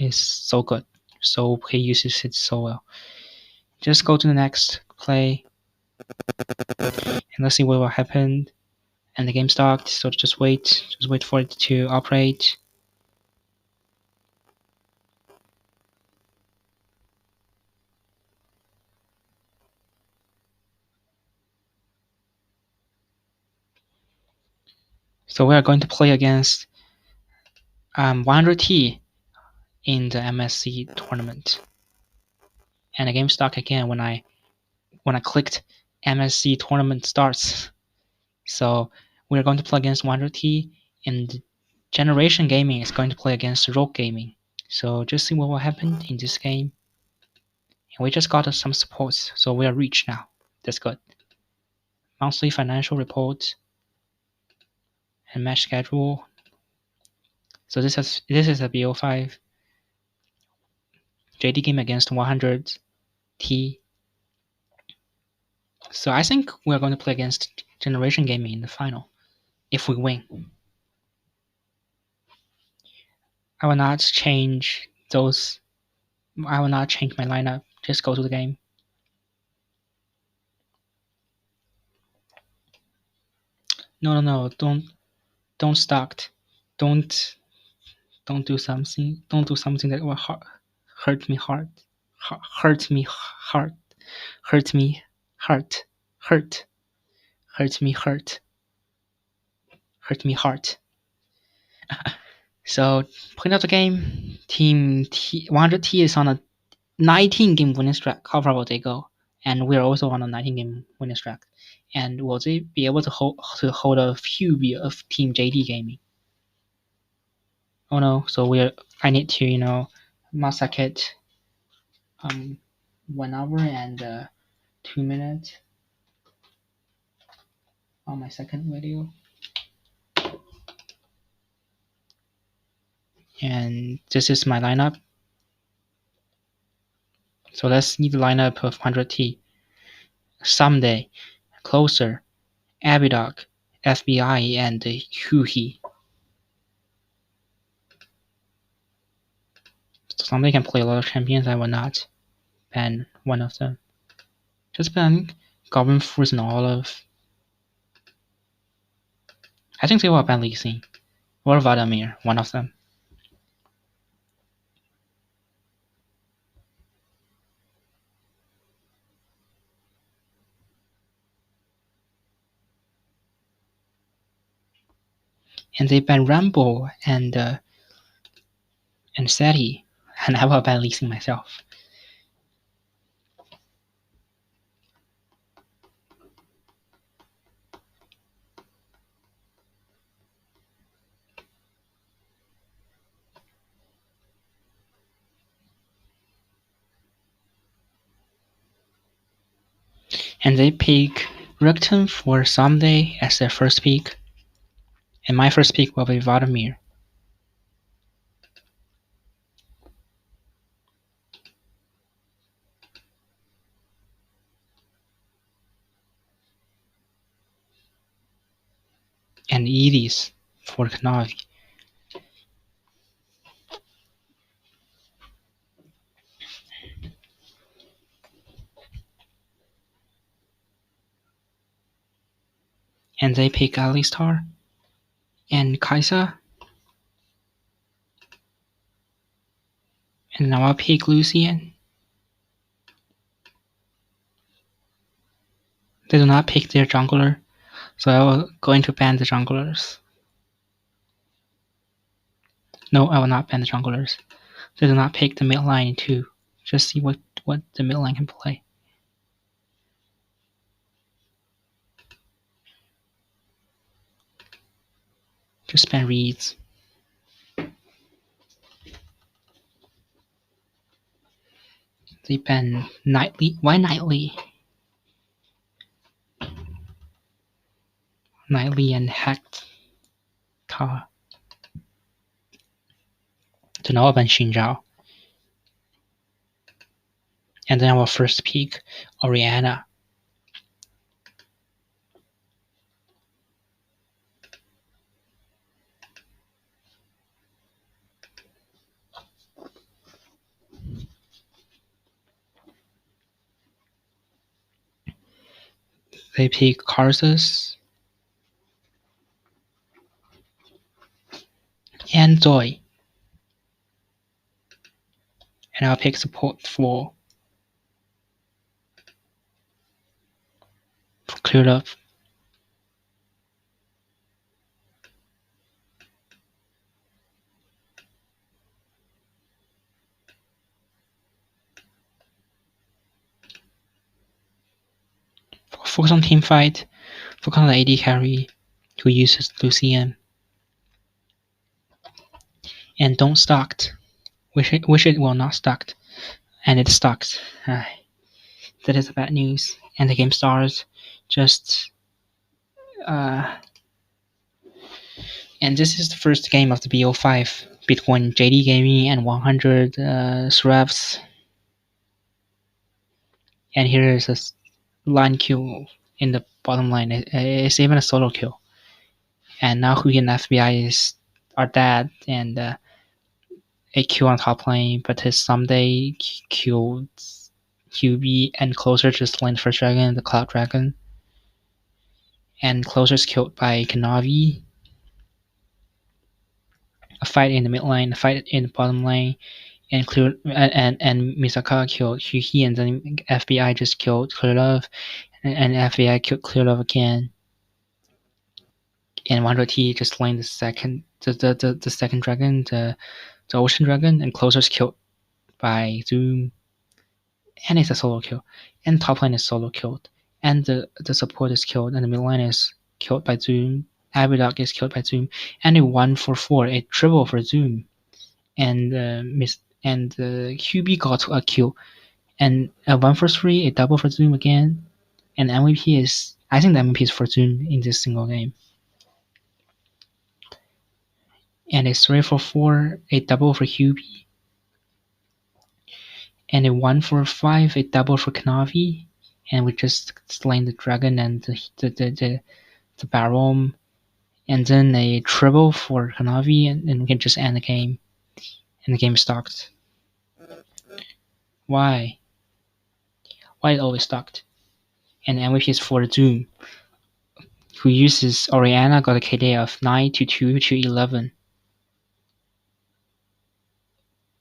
so good. So he uses it so well. Just go to the next play, and let's see what will happen. And the game starts. So just wait for it to operate. So we are going to play against 100T in the MSC tournament. And the game stuck again when I clicked MSC tournament starts. So we're going to play against 100T, and Generation Gaming is going to play against Rogue Gaming. So just see what will happen in this game. And we just got some supports, so we are rich now. That's good. Monthly financial report and match schedule. So this is a BO5 JD game against 100T. So I think we're going to play against Generation Gaming in the final if we win. I will not change those. I will not change my lineup. Just go to the game. No. Don't start. Don't do something. Don't do something that will hurt me hard. Hurt me hard. Hurt me hurt. Hurt. Hurt me hurt. Hurt me heart. So point of the game, Team 100T is on a 19-game winning streak. How far will they go? And we're also on a 19-game winning streak. And will they be able to hold a Hubby of Team JD Gaming? Oh no! So I need to Misaka it 1 hour and 2 minutes on my second video. And this is my lineup. So let's see the lineup of 100T. Someday, Closer, Abidog, FBI, and Hubby. So Someday can play a lot of champions. I will not ban one of them. Just ban Goblin Force and Olive. I think they will ban Lee Xin or Vladimir, one of them. And they ban Rambo and Seti, and I will ban Lee Xin myself. And they pick Rectum for Someday as their first pick, and my first pick will be Vladimir. And Edis for Kanavi. And they pick Alistar and Kaisa. And now I'll pick Lucian. They do not pick their jungler, so I will going to ban the junglers. No, I will not ban the junglers. They do not pick the mid line too. Just see what the mid line can play. Just ban reads. They ban Nightly. Why Nightly? Nightly and Hacked Car. So now I ban Xinzhao. And then our first pick, Oriana. They pick Karsus and Zoe. And I'll pick support for Clearlove. Focus on team fight. Focus on the AD carry who uses Lucian. And don't stock. Wish it will not stocked. And it stocked. That is bad news. And the game starts. Just and this is the first game of the BO5 between JD Gaming and 100 Srevs. And here is a line kill in the bottom line. It's even a solo kill. And now Hubby and FBI are dead, and a kill on top lane, but his someday killed Hubby and Closer just slain the first dragon, the Cloud Dragon. And Closer's killed by Kanavi. A fight in the mid lane, a fight in the bottom lane, and Misaka killed Huhi, and then FBI just killed Clearlove, and FBI killed Clearlove again. And 100T just slain the second dragon, the Ocean Dragon, and Closer's killed by Zoom. And it's a solo kill. And top lane is solo killed. And the support is killed, and the mid lane is killed by Zoom. Abidog is killed by Zoom. And a 1-for-4, a triple for Zoom. And Hubby got a kill. And a 1-for-3, a double for Zoom again. And MVP is, I think the MVP is for Zoom in this single game. And a 3-for-4, a double for Hubby. And a 1-for-5, a double for Kanavi. And we just slain the dragon and the Baron. And then a triple for Kanavi, and we can just end the game. And the game stopped. Why? Why it always stopped? And MVP is for Zoom, who uses Oriana, got a KD of 9-2 to 11.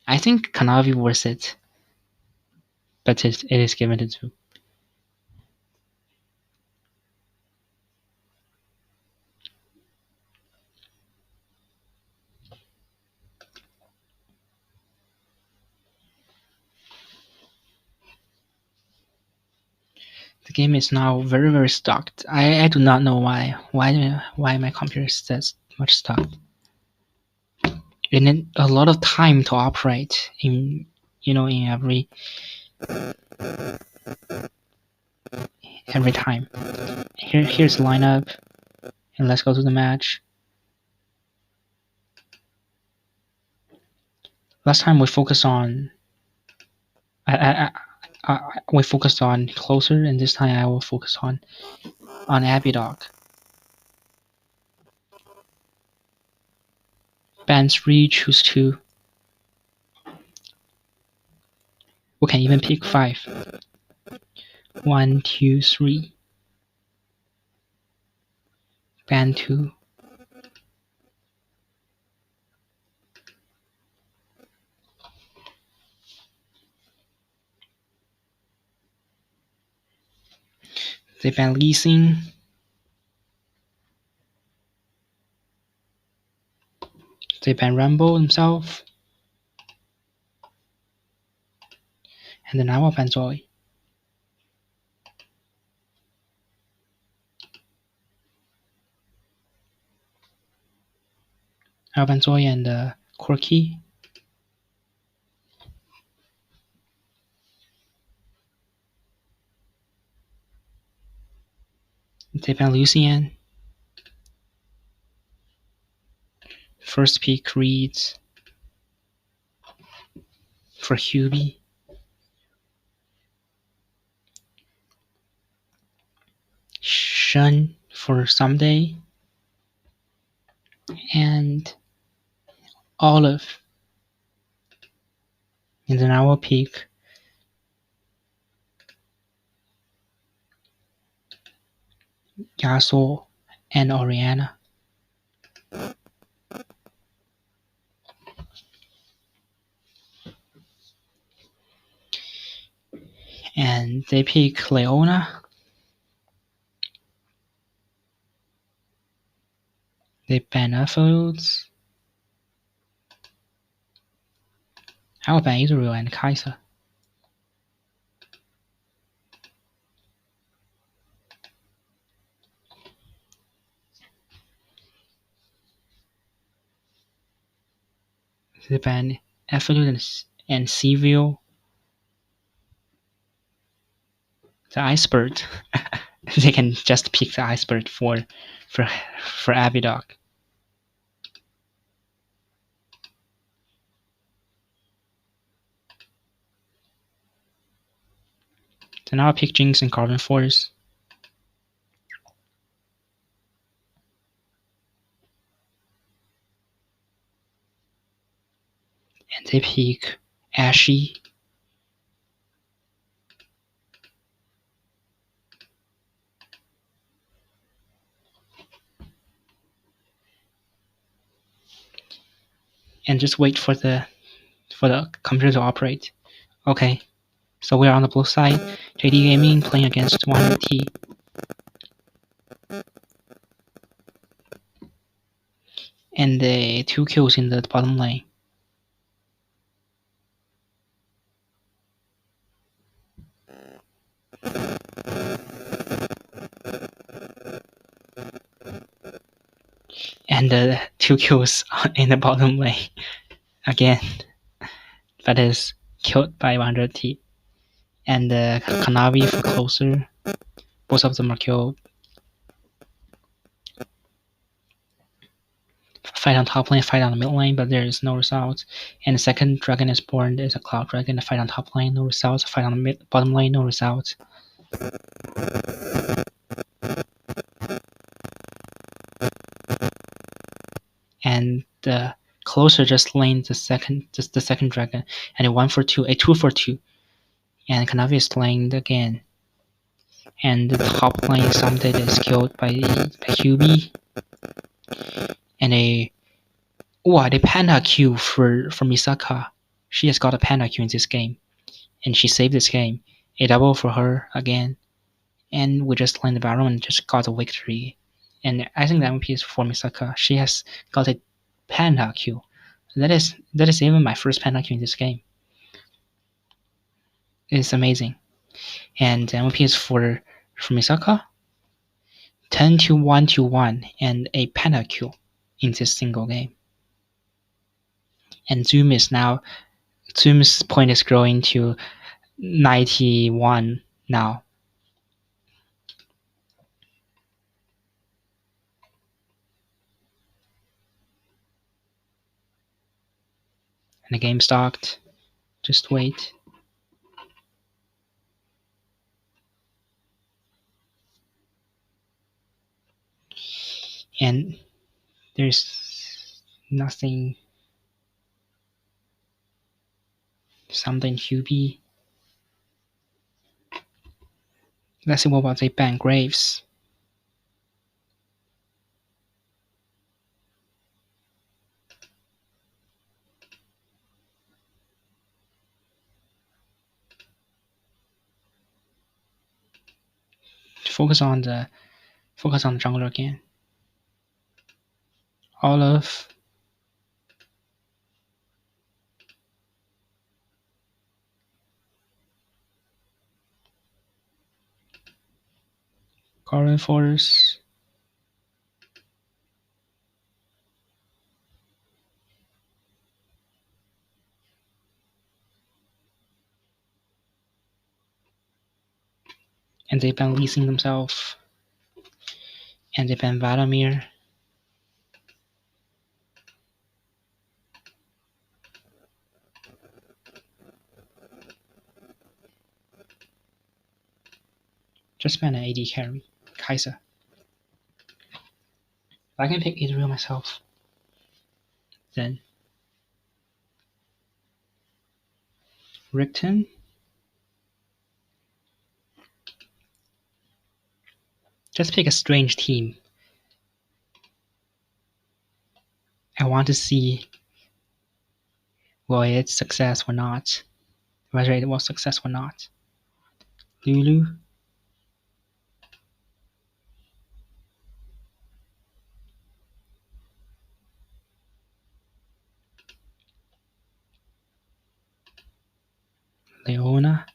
I think Kanavi worth it, but it is given to Zoom. The game is now very, very stocked. I do not know why. Why my computer says much stocked. It need a lot of time to operate in every time. Here's the lineup, and let's go to the match. Last time we focused on we focused on Closer, and this time I will focus on Abidog. Ban 3, choose 2. We can even pick 5. 1, 2, 3. Ban 2. They ban Lee Sin. They ban Rumble himself. And then I will ban Zoe. I'll ban Zoe and Corky. They ban Lucian. First pick reads for Hubby. Shun for Someday. And Olive. And then I will pick Yasuo, and Oriana. And they pick Leona. They ban Affiliates. I will ban Israel and Kaiser. They ban Affiliate and Civil. The Icebird. They can just pick the Icebird for Abidoc. So now I pick Jinx and Carbon Force. And they pick Ashy. And just wait for the computer to operate. Okay, so we're on the blue side. JD Gaming playing against 100T. And the 2 kills in the bottom lane. And the 2 kills in the bottom lane again. That is killed by 100T. And the Kanavi for closer. Both of them are killed. Fight on top lane, fight on the mid lane, but there is no result. And the second dragon is born is a cloud dragon. Fight on top lane, no results. Fight on the bottom lane, no results. And the closer just lanes the second dragon, and a 1-for-2, a 2-for-2. And Kanavi is laning again. And the top lane Someday is killed by Hubby. And a panda Q for Misaka. She has got a panda Q in this game. And she saved this game. A double for her again. And we just landed the Baron and just got a victory. And I think the MVP is for Misaka. She has got a panda Q. That is even my first panda Q in this game. It's amazing. And the MVP is for Misaka. 10 to 1 to 1 and a panda Q in this single game. And Zoom's point is growing to 91 now. And the game stopped. Just wait. And there's nothing. Something Hubby. Let's see what about they ban Graves. Focus on the jungler again. Olive. Garden Force. And they ban Lee Sin themselves. And they ban Vladimir. Just ban an AD carry. Kaiser. I can pick Israel myself. Then Rickton. Just pick a strange team. I want to see will it's success or not. Whether it was success or not. Lulu. Leona.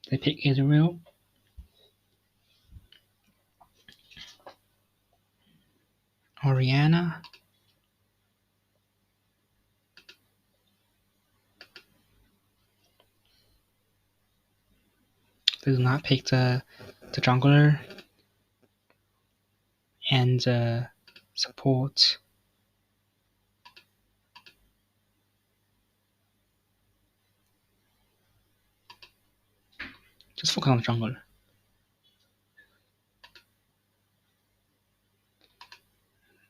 They pick Israel. Oriana. They do not pick the jungler and support. Just focus on the jungler.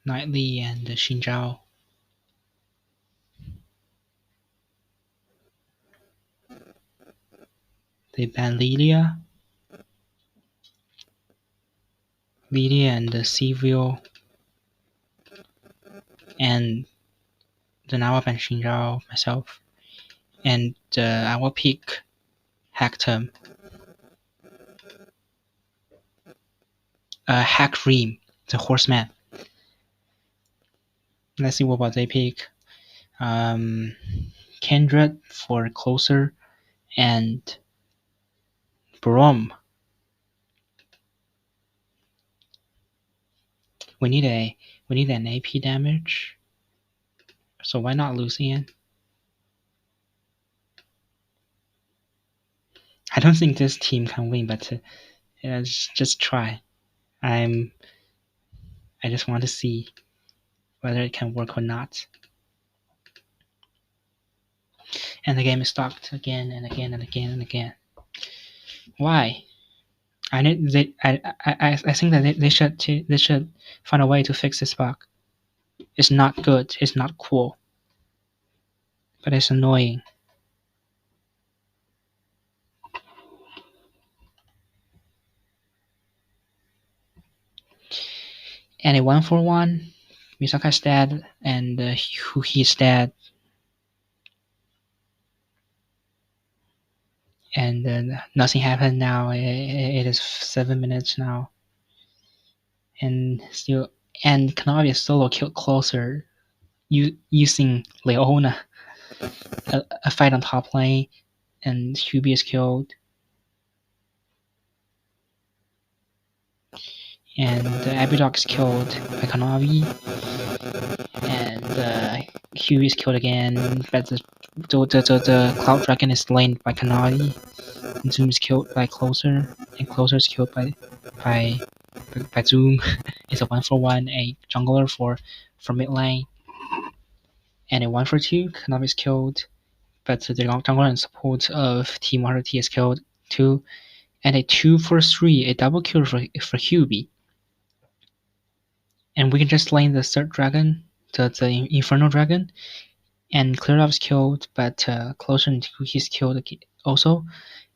Knightley and Xinjiao. They ban Lilia. Lilia and Seville. And then I will ban Xinjiao myself. And I will pick Hector. Hack Reem, the horseman. Let's see what they pick. Kindred for closer and Brom. We need an AP damage. So why not Lucian? I don't think this team can win, but just try. I just want to see whether it can work or not. And the game is stopped again and again and again and again. Why? I think that they should find a way to fix this bug. It's not good. It's not cool. But it's annoying. And a 1-for-1. Misaka is dead, and he's dead. And nothing happened now. It is 7 minutes now. And Kanavi is solo killed closer using Leona. A fight on top lane, and Hubby is killed. And Abidog is killed by Kanavi. And Hubby is killed again, but the Cloud Dragon is slain by Kanavi. And Zoom is killed by Closer, and Closer is killed by Zoom. It's a 1-for-1, a jungler for mid lane. And a 1-for-2, Kanavi is killed, but the jungler and support of Team 100T is killed too. And a 2-for-3, a double kill for Hubby. And we can just lane the third dragon, the Infernal Dragon. And Clearlove is killed, but Closer and he's killed also.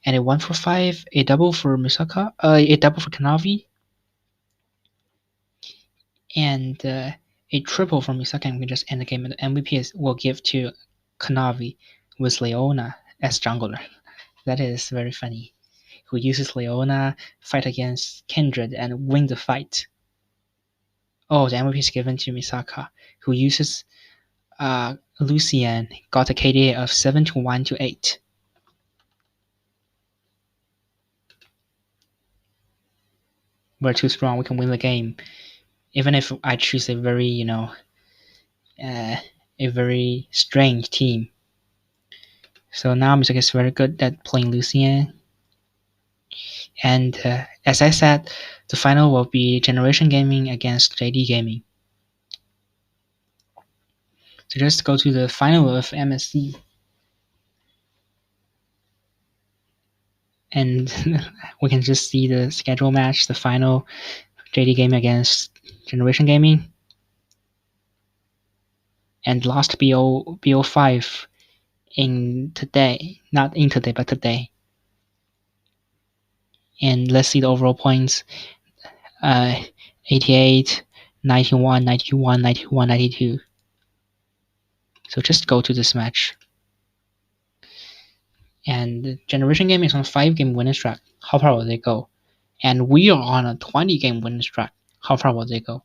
And a 1-for-5, a double for Misaka, a double for Kanavi. And a triple from Misaka, and we can just end the game. And the MVP will give to Kanavi with Leona as jungler. That is very funny. Who uses Leona, fight against Kindred, and win the fight. Oh, the MVP is given to Misaka, who uses Lucian, got a KDA of 7-1-8. We're too strong, we can win the game. Even if I choose a very, a very strange team. So now Misaka is very good at playing Lucian. And as I said, the final will be Generation Gaming against JD Gaming. So just go to the final of MSC. And we can just see the schedule match, the final JD Gaming against Generation Gaming. and lost BO5 in today, not in today, but today. And let's see the overall points. 88, 91, 91, 91, 92. So just go to this match. And Generation Game is on a 5-game winning streak. How far will they go? And we are on a 20-game winning streak. How far will they go?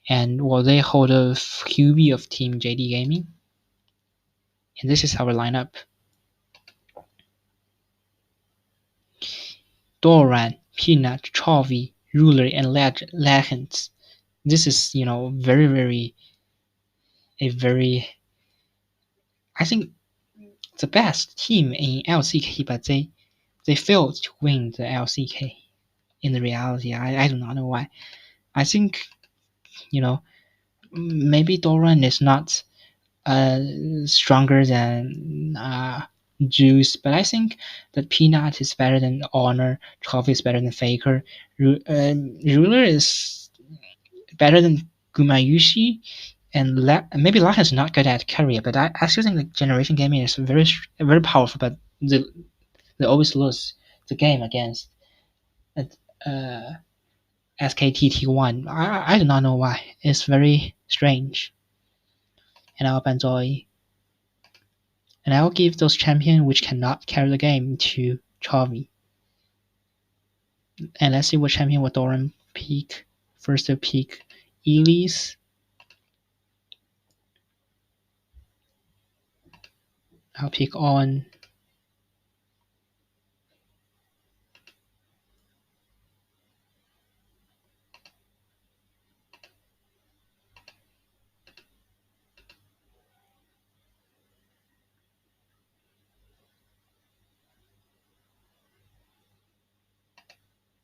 And will they hold a Hubby of Team JD Gaming? And this is our lineup. Doran, Peanut, Chovy, Ruler, and Legends. This is, very, I think, the best team in LCK, but they failed to win the LCK. In the reality, I do not know why. I think, maybe Doran is not stronger than Juice, but I think that Peanut is better than Honor, Coffee is better than Faker, Ruler is better than Gumayushi, and maybe Lahan is not good at carry, but I still think the Generation Gaming is very powerful, but they always lose the game against SKTT1. I do not know why. It's very strange. And I'll ban Zoe. And I'll give those champions which cannot carry the game to Chovy. And let's see what champion will Doran pick. First to pick Elise. I'll pick on.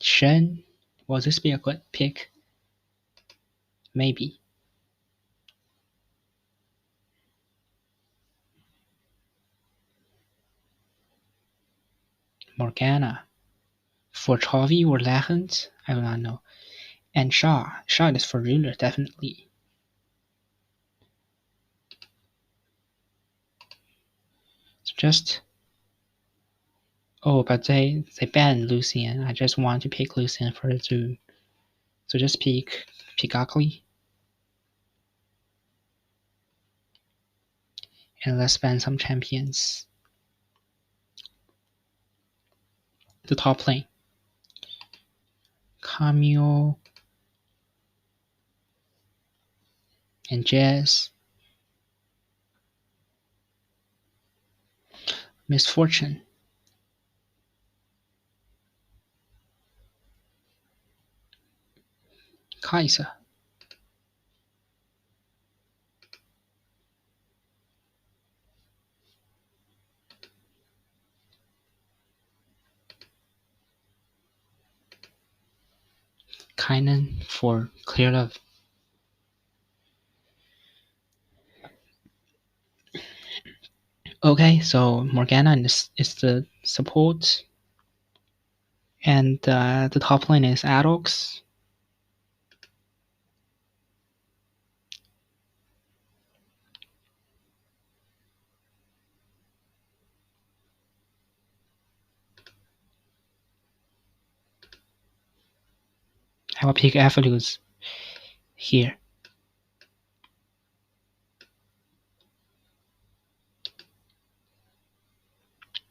Shen. Will this be a good pick? Maybe. Morgana. For Chovy or Legend? I do not know. And Shaw. Shaw is for Ruler, definitely. So just. Oh, but they banned Lucian. I just want to pick Lucian for the Zoom. So just pick Ugly. And let's ban some champions. The top lane. Camille and Jazz. Misfortune. Kaiser. Kynan for Clearlove. Okay, so Morgana is the support. And the top lane is Adox. I will pick Aphelios here.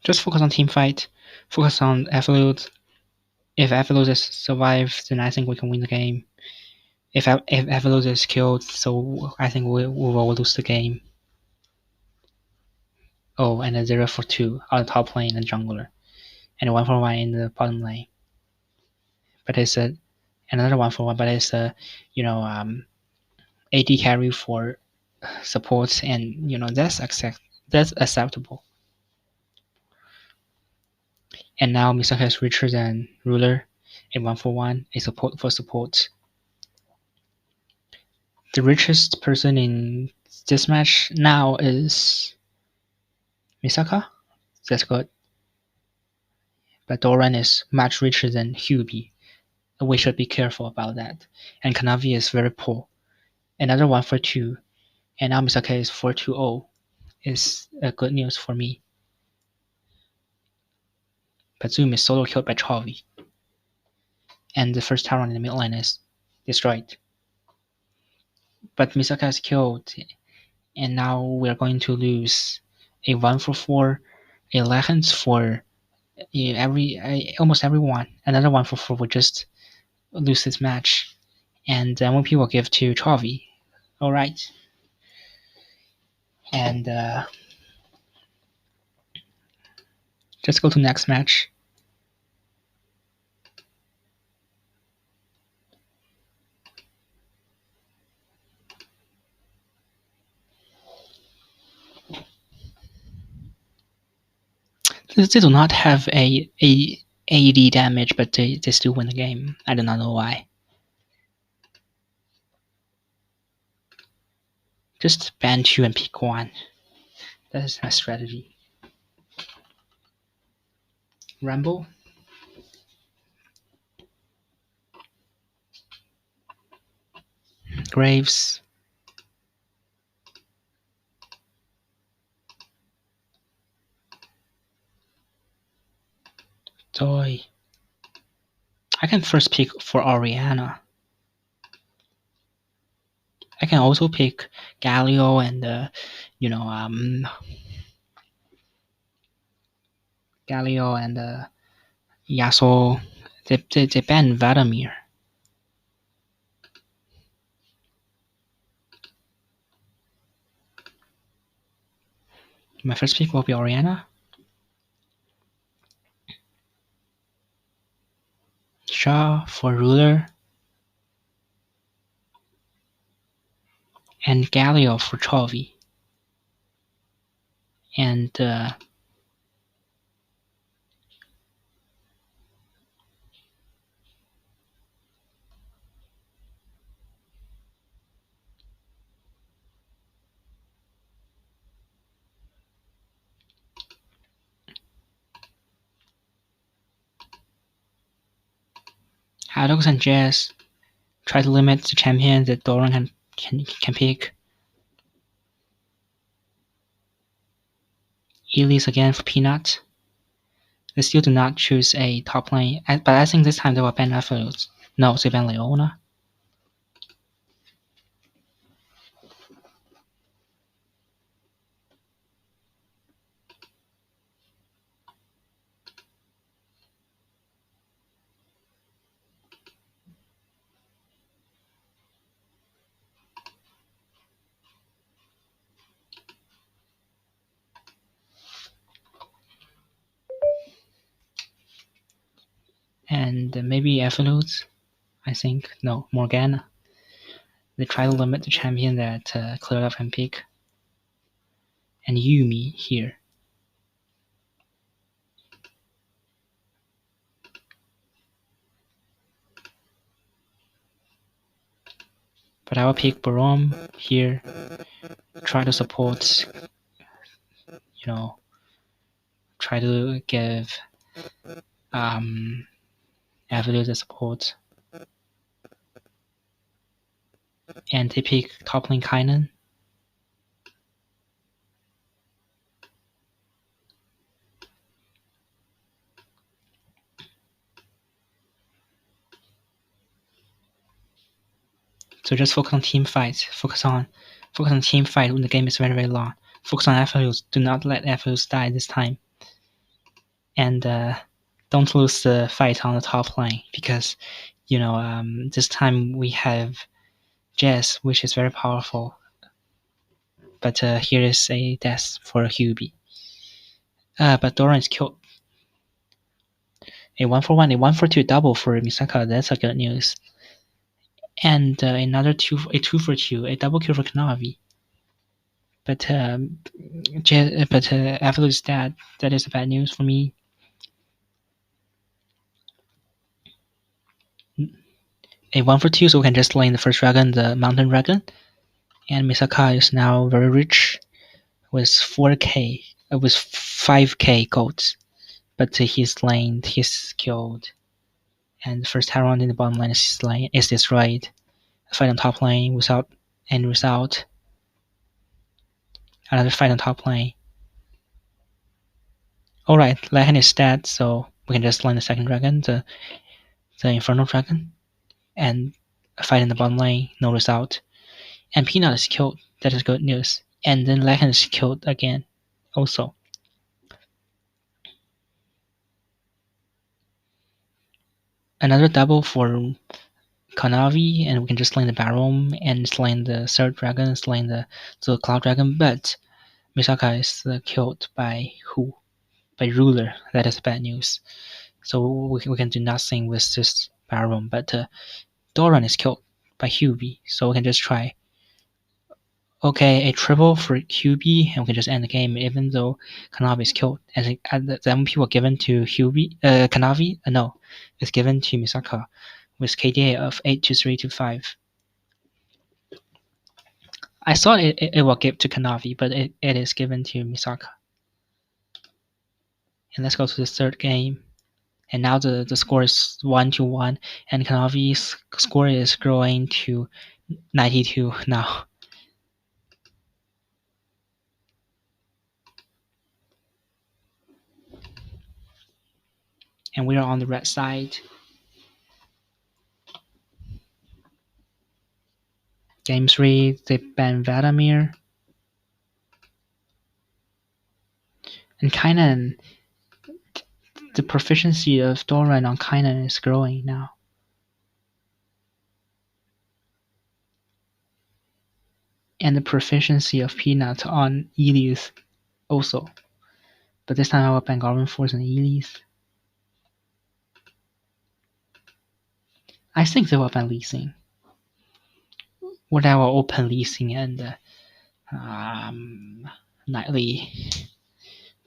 Just focus on team fight. Focus on Aphelios. If Aphelios survives, then I think we can win the game. If Aphelios is killed, so I think we will lose the game. Oh, and a 0 for 2 on the top lane and jungler. And a 1 for 1 in the bottom lane. But it's another 1 for 1, but it's AD carry for support, and that's acceptable. And now Misaka is richer than Ruler, a 1 for 1, a support for support. The richest person in this match now is Misaka. That's good. But Doran is much richer than Hubby. We should be careful about that. And Kanavi is very poor. Another 1 for 2. And now Misaka is 4-2-0. Is good news for me. But Zoom is solo killed by Chovy. And the first tower in the mid lane is destroyed. But Misaka is killed, and now we're going to lose a 1-for-4, a Legends for almost everyone. Another 1-for-4 would just lose this match. And MVP will give to Chovy. Alright. And let's go to next match. They do not have a AD damage, but they still win the game. I do not know why. Just ban 2 and pick 1. That is my strategy. Rumble. Graves. Toy. I can first pick for Oriana. I can also pick Galio and Galio and Yasuo. They banned Vladimir. My first pick will be Oriana. Shaw for ruler. And Galio for Chovy. And Hadox and Jazz try to limit the champion that Doran can pick. Elise again for Peanut. They still do not choose a top lane, but I think this time they will ban Aphelios. No, they ban Leona. And maybe Aphelios, I think. No, Morgana. They try to limit the champion that Clearlove can pick. And Yumi here. But I will pick Barom here. Try to support, try to give Aphelios the support. And they pick top lane Kainan. So just focus on team fights. Focus on team fight when the game is very, very long. Focus on Aphelios. Do not let Aphelios die this time. And don't lose the fight on the top lane because this time we have Jess, which is very powerful. But here is a death for Hubby. But Doran is killed. A 1-for-1, a 1-for-2 double for Misaka. That's a good news. And another a 2-for-2, a double kill for Kanavi. But Aphelios is dead. That is bad news for me. A 1-for-2, so we can just lane the first dragon, the mountain dragon. And Misaka is now very rich with 4k, with 5k golds. But he's lamed, he's killed. And the first Tyrant in the bottom lane is destroyed. Fight on top lane without any result. Another fight on top lane. Alright, left hand is dead, so we can just land the second dragon, the Infernal Dragon, and fight in the bottom lane, no result. And Peanut is killed, that is good news. And then left hand is killed again, also. Another double for Kanavi, and we can just lane the Baron and slay the third dragon, slay the Cloud Dragon, but Misaka is killed by who? By Ruler. That is bad news. So we can do nothing with this Baron, but Doran is killed by Hubby, so we can just try. Okay, a triple for Hubby, and we can just end the game, even though Kanavi is killed. And the MP was given to Hubby, Kanavi, no, it's given to Misaka, with KDA of 82325. I thought it will give to Kanavi, but it is given to Misaka. And let's go to the third game. And now the score is 1-1, and Kanavi's score is growing to 92 now. And we are on the red side. Game 3, they ban Vladimir. And Kainan, the proficiency of Doran on Kainan is growing now. And the proficiency of Peanut on Elise also. But this time I will ban Garden Force and Elise. I think they will ban Lee Sin. Or they will open Lee Sin and Nightly.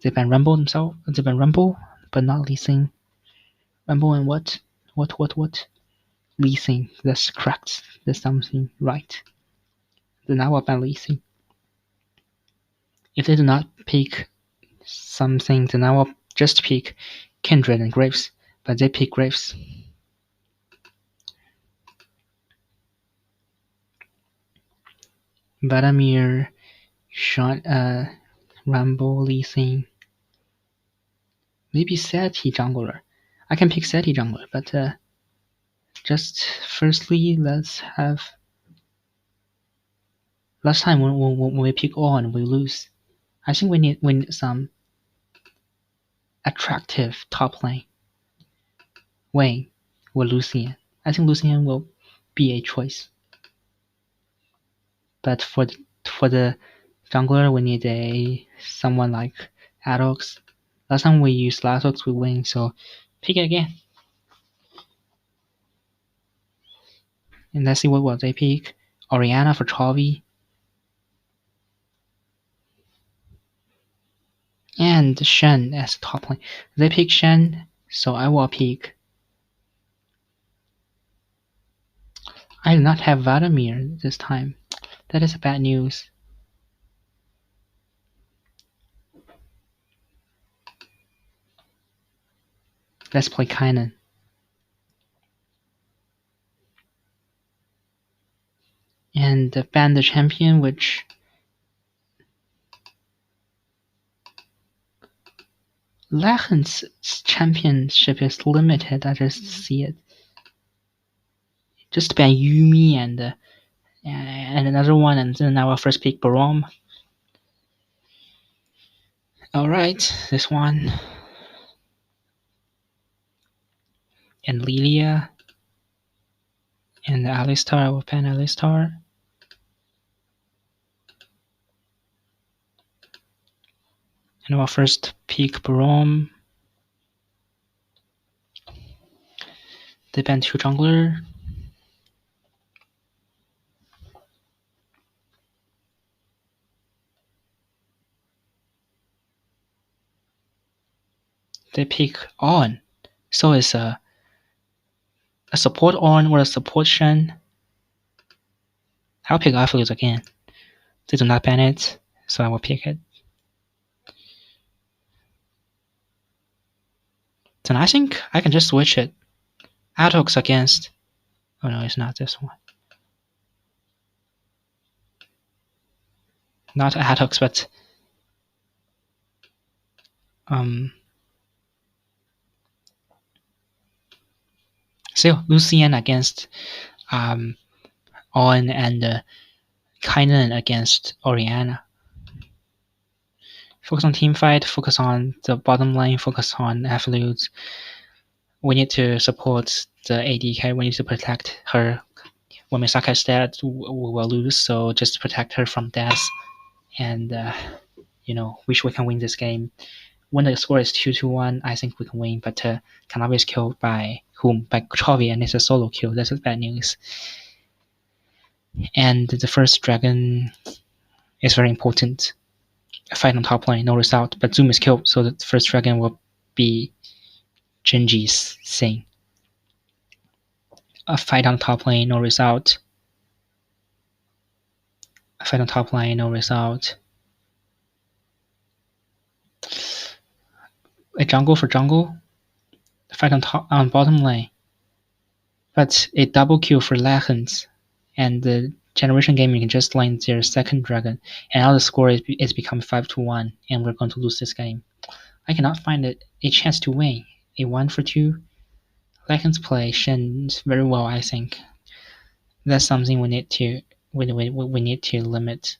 They ban Rumble themselves. They ban Rumble, but not Lee Sin. Rumble and what? What? Lee Sin. That's correct. There's something right. Then I will ban Lee Sin. If they do not pick something, then I will just pick Kindred and Graves. But they pick Graves. Vladimir, Rumble, Lee Sin. Maybe Seti jungler. I can pick Seti jungler, but just firstly, let's have. Last time when we pick on, we lose. I think we need some attractive top lane. Wayne or Lucian. I think Lucian will be a choice. But for the jungler, we need someone like Atox. Last time we used Atox, we win, so pick it again. And let's see what they pick. Oriana for Chovy. And Shen as top lane. They pick Shen, so I will pick. I do not have Vladimir this time. That is bad news. Let's play Kainan. And ban the champion, which Lachen's championship is limited. I just see it. Just ban Yumi and another one, and then I will first pick Barom. Alright, this one. And Lilia. And Alistar, I will ban Alistar. And I will first pick Barom. They ban 2 jungler. They pick on. So it's a support on or a support Shen. I'll pick Athlete again. They do not ban it, so I will pick it. Then I think I can just switch it. Atox against. Oh no, it's not this one. not ad hooks, but still Lucian against On and Kainan against Oriana. Focus on team fight, focus on the bottom lane, focus on absolutes. We need to support the AD carry, we need to protect her. When Misaka is dead, we will lose, so just protect her from death. And, wish we can win this game. When the score is 2-1, I think we can win, but Kanavi is killed by whom? By Shuby, and it's a solo kill. That's bad news. And the first dragon is very important. A fight on top lane, no result, but Zoom is killed, so the first dragon will be Genji's thing. A fight on top lane, no result. A fight on top lane, no result. A jungle for jungle. A fight on bottom lane. But a double kill for Legends. And the Generation Gaming can just lane their second dragon. And now the score is become 5-1, and we're going to lose this game. I cannot find a chance to win. A 1-for-2. Legends play Shen very well, I think. That's something we need to limit.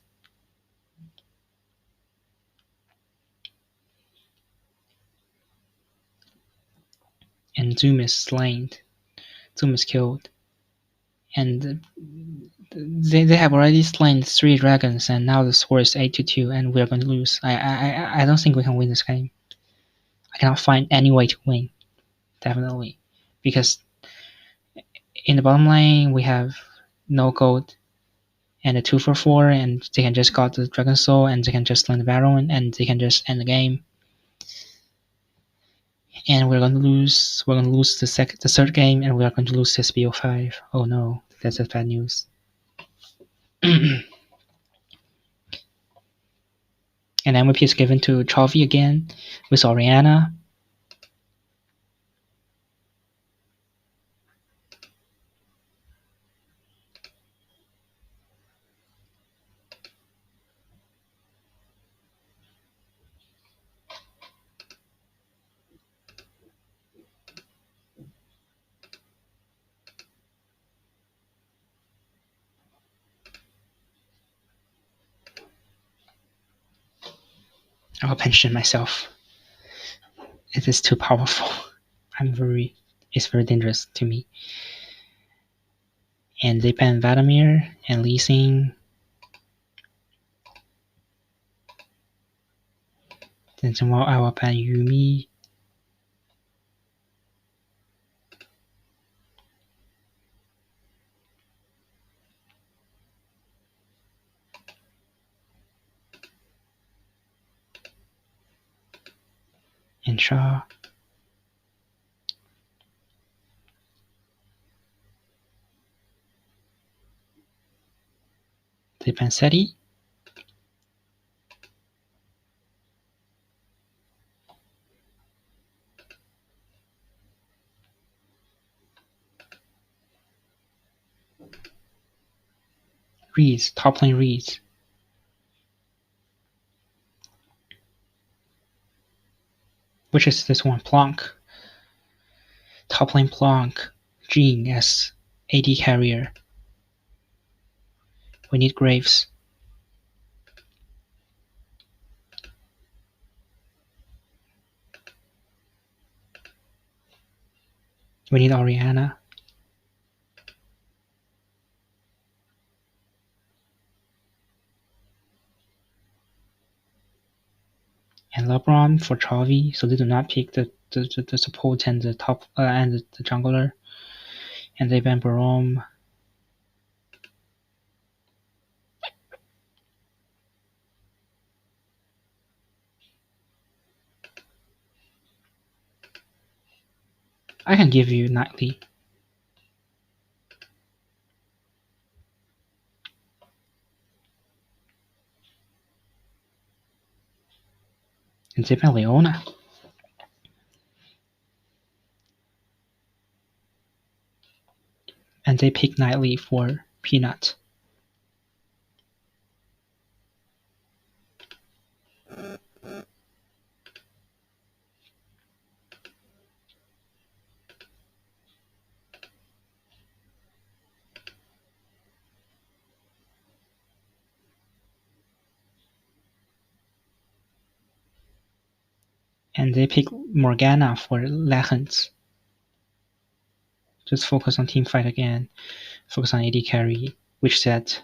And Zoom is slain. Zoom is killed. And they have already slain 3 dragons, and now the score is 8-2, and we're going to lose. I don't think we can win this game. I cannot find any way to win. Definitely. Because in the bottom lane we have no gold and a 2-for-4, and they can just got the Dragon Soul, and they can just land the Baron, and they can just end the game. And we're going to lose. We're going to lose the third game, and we are going to lose this BO5. Oh no, that's bad news. And MVP is given to Chovy again with Oriana. I will pension myself. It is too powerful. It's very dangerous to me. And they ban Vladimir and Lee Sin. Then tomorrow I will ban Yumi. And Shaw. They ban Seti. Reeds, top lane Reeds. Which is this one? Plonk. Top lane Plonk. Jean as AD carrier. We need Graves. We need Oriana. And LeBron for Chovy, so they do not pick the support and the top and the jungler. And they ban Barome. I can give you Nightly. And they ban Leona. And they pick Nightly for Peanut. And they pick Morgana for Legends. Just focus on team fight again. Focus on AD carry. Which set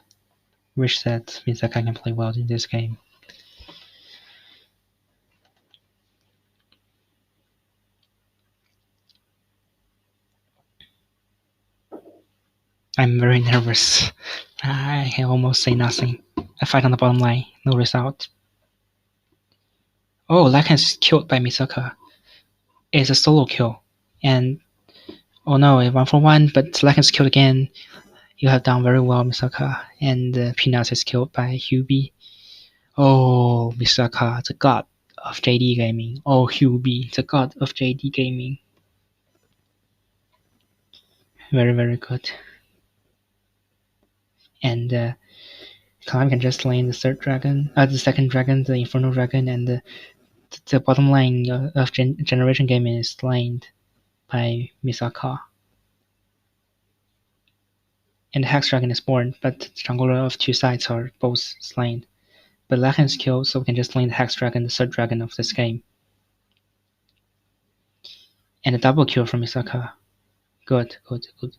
Misaka can play well in this game. I'm very nervous. I can almost say nothing. A fight on the bottom line, no result. Oh, Lakan is killed by Misaka. It's a solo kill. And oh no, a 1-for-1, but Lakan is killed again. You have done very well, Misaka. And Peanuts is killed by Hubby. Oh, Misaka, the god of JD gaming. Oh, Hubby, the god of JD gaming. Very, very good. And Kanavi can just lane the the second dragon, the Infernal Dragon, and the bottom line of Generation Gaming is slain by Misaka. And the Hex Dragon is born, but the jungler of two sides are both slain. But Lachen is killed, so we can just lane the Hex Dragon, the third dragon of this game. And a double kill from Misaka. Good, good, good.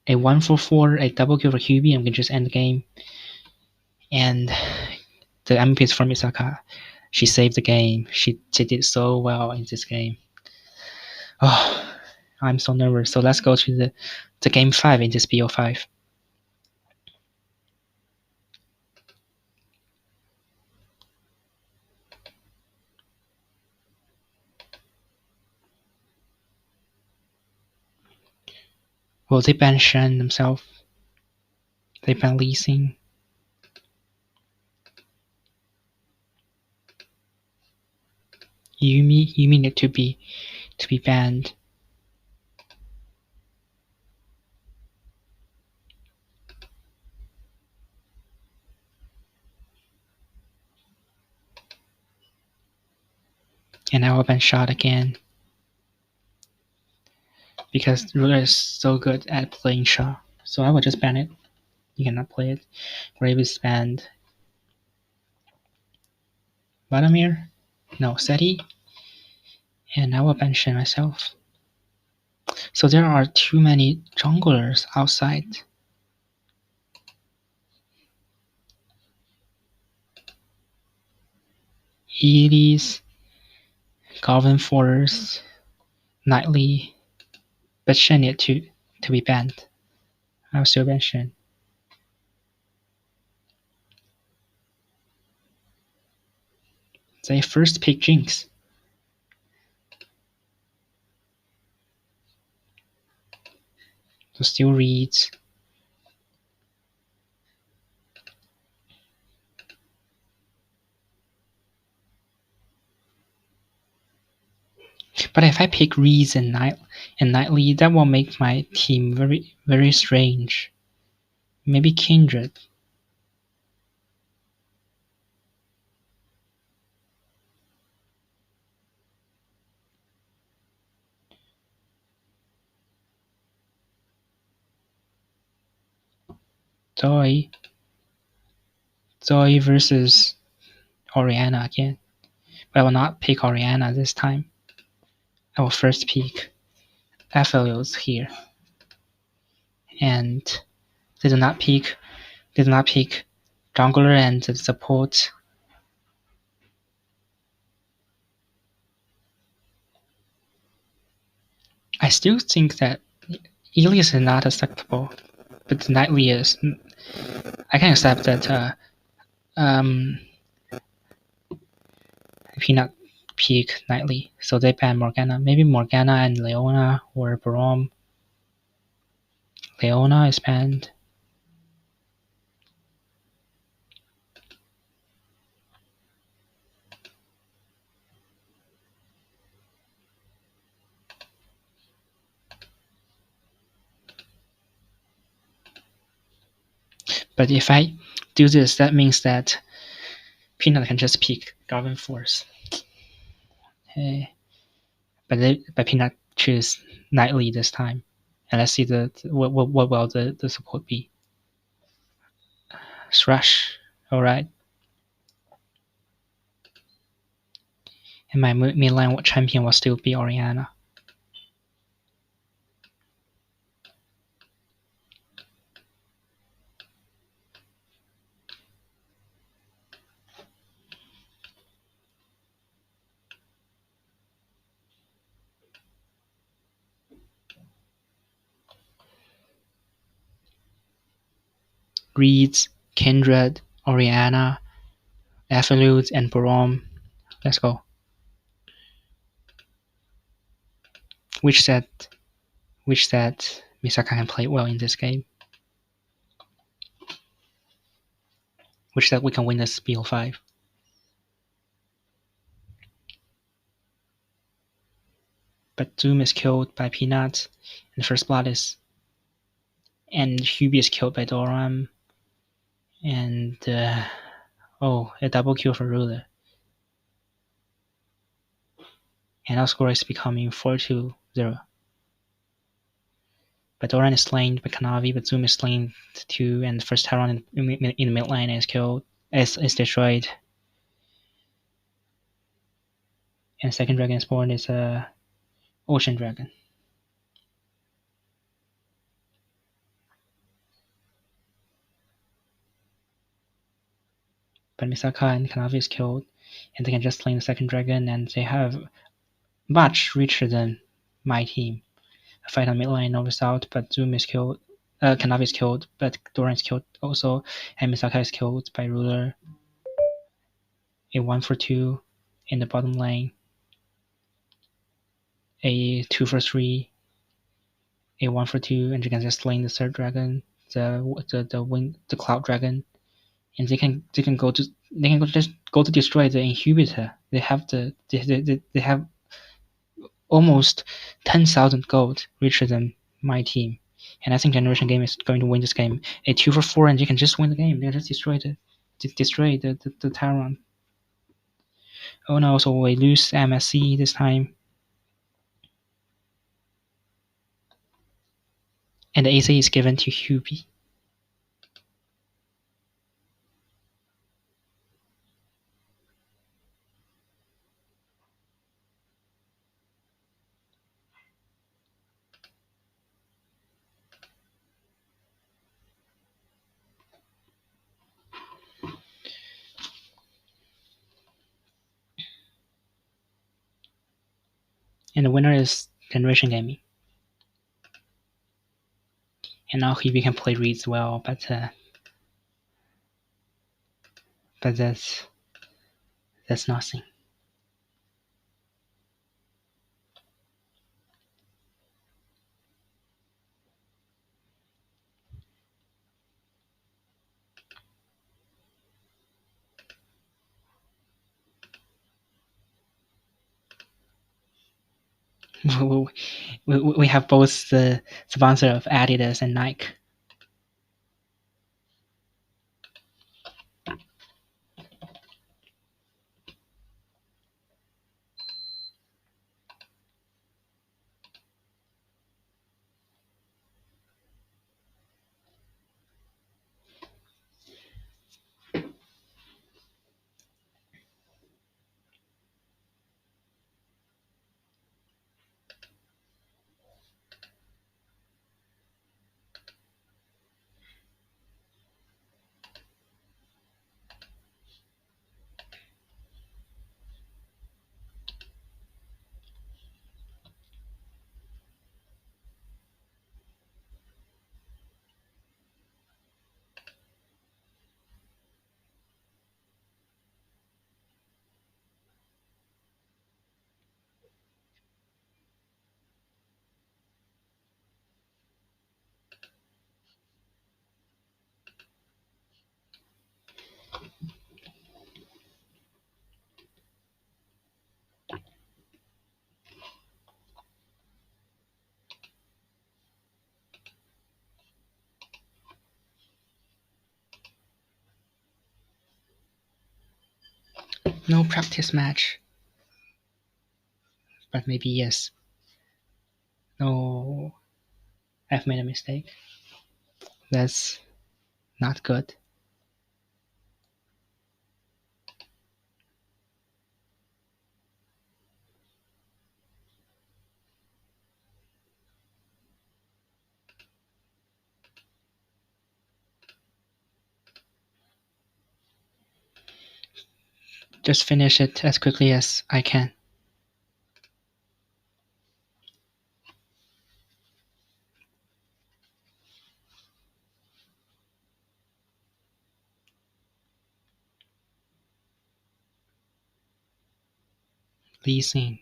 A 1-for-4, a double kill for Hubby, and we can just end the game. And the MVP is from Misaka. She saved the game. She did so well in this game. Oh, I'm so nervous. So let's go to the game 5 in this BO5. Will they ban Shen themselves? They ban Lee Sin. Yumi need to be banned. And I will ban Shot again. Because Ruler is so good at playing Shot. So I will just ban it. You cannot play it. Grave is banned. Vladimir? No, Seti. And I will ban Shen myself. So there are too many junglers outside. Elise, Calvin Force, Nightly, but Shen need to be banned. I'll still ban Shen. They first pick Jinx. So still reads. But if I pick Reeds and Nightly, that will make my team very, very strange. Maybe Kindred. Zoe versus Oriana again. But I will not pick Oriana this time. I will first pick Aphelios here. And they did not pick jungler and the support. I still think that Elias is not acceptable, but Nightly is. I can accept that Peanut pick Nightly, so they ban Morgana. Maybe Morgana and Leona or Braum. Leona is banned. But if I do this, that means that Peanut can just pick Garden Force. Okay. But Peanut choose Nightly this time. And let's see what will the support be. Thrush. Alright. And my midline champion will still be Oriana. Reeds, Kindred, Oriana, Aphelios, and Barom. Let's go. Which set Misaka can play well in this game? Which set we can win this BO5? But Zoom is killed by Peanut, and First Blood is... And Hubby is killed by Doram. And... oh, a double kill for Ruler. And our score is becoming 4-0. But Doran is slain by Kanavi, but Zoom is slain too, and the first Tyrant in the mid lane is killed, is destroyed. And second dragon spawn is a Ocean Dragon. But Misaka and Kanavi is killed, and they can just slay the second dragon, and they have much richer than my team. A fight on mid lane, Nova's out, but Zoom is killed. Kanavi is killed, but Doran is killed also, and Misaka is killed by Ruler. A 1-for-2 in the bottom lane. A 2-for-3. A 1-for-2, and you can just slay the third dragon, the cloud dragon, and they can just go to destroy the inhibitor. They have almost 10,000 gold richer than my team, and I think Generation Game is going to win this game. A 2-for-4, and you can just win the game. They just destroy the Tyrant. Oh no! So we lose MSC this time. And the AC is given to Hubby. And the winner is Generation Gaming. And now Hubby can play reads well, but that's nothing. We have both the sponsor of Adidas and Nike. No practice match. But maybe yes. No, I've made a mistake. That's not good. just finish it as quickly as I can. Leasing.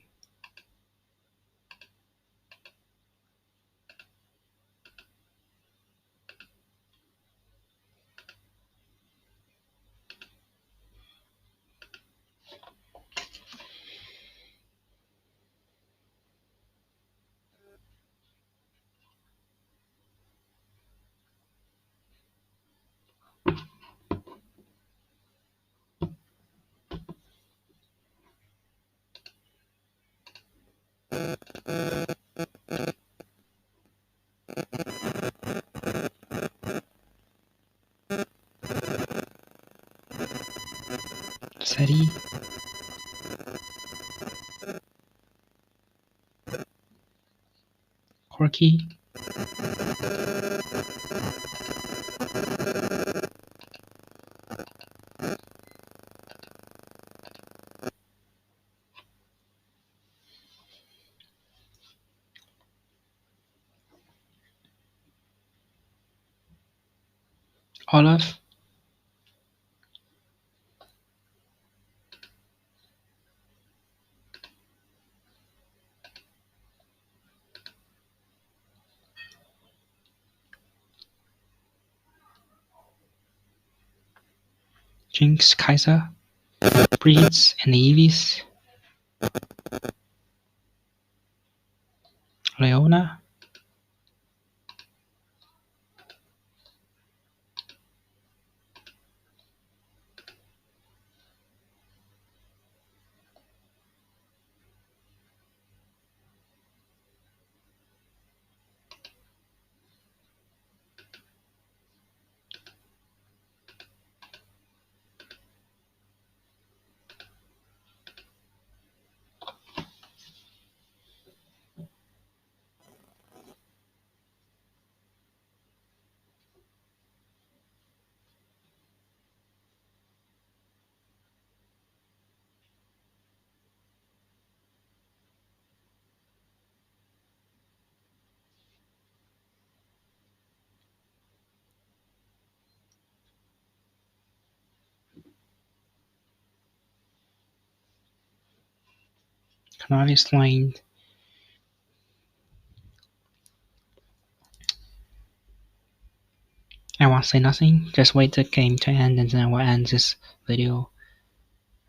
SETI. Corky. Olaf. Jinx, Kaiser. Breeds and Eevees. Leona. Kanavi slain. I won't say nothing. Just wait the game to end and then I will end this video.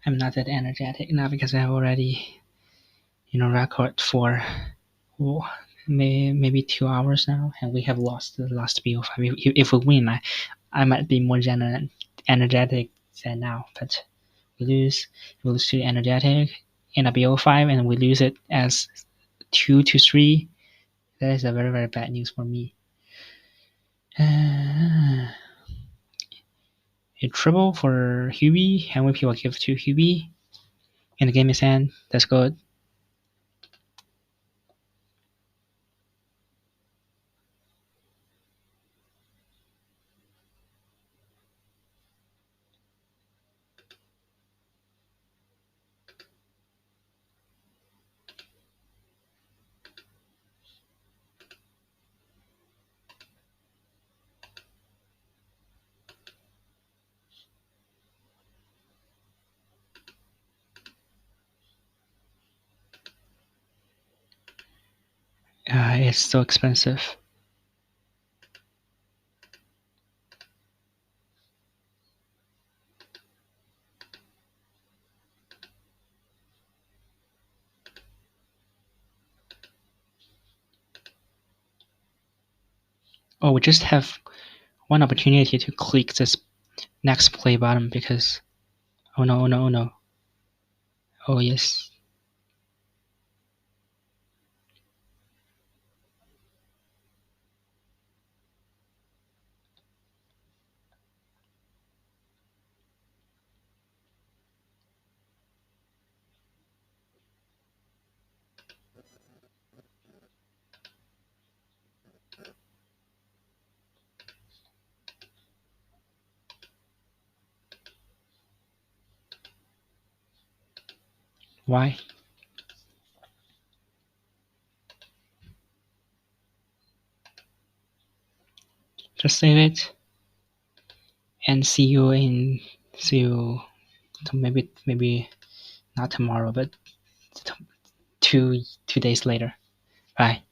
I'm not that energetic now because I have already, record for maybe 2 hours now, and we have lost the last BO5. If we win, I might be more energetic than now, but we lose to energetic in a BO5, and we lose it as 2-3. That is a very, very bad news for me. A triple for Hubby. MVP will give to Hubby. And the game is end. That's good. It's so expensive. Oh, we just have one opportunity to click this next play button because oh no, oh no, oh no. Oh yes. Why? Just save it and see you maybe not tomorrow, but 2 days later. Bye.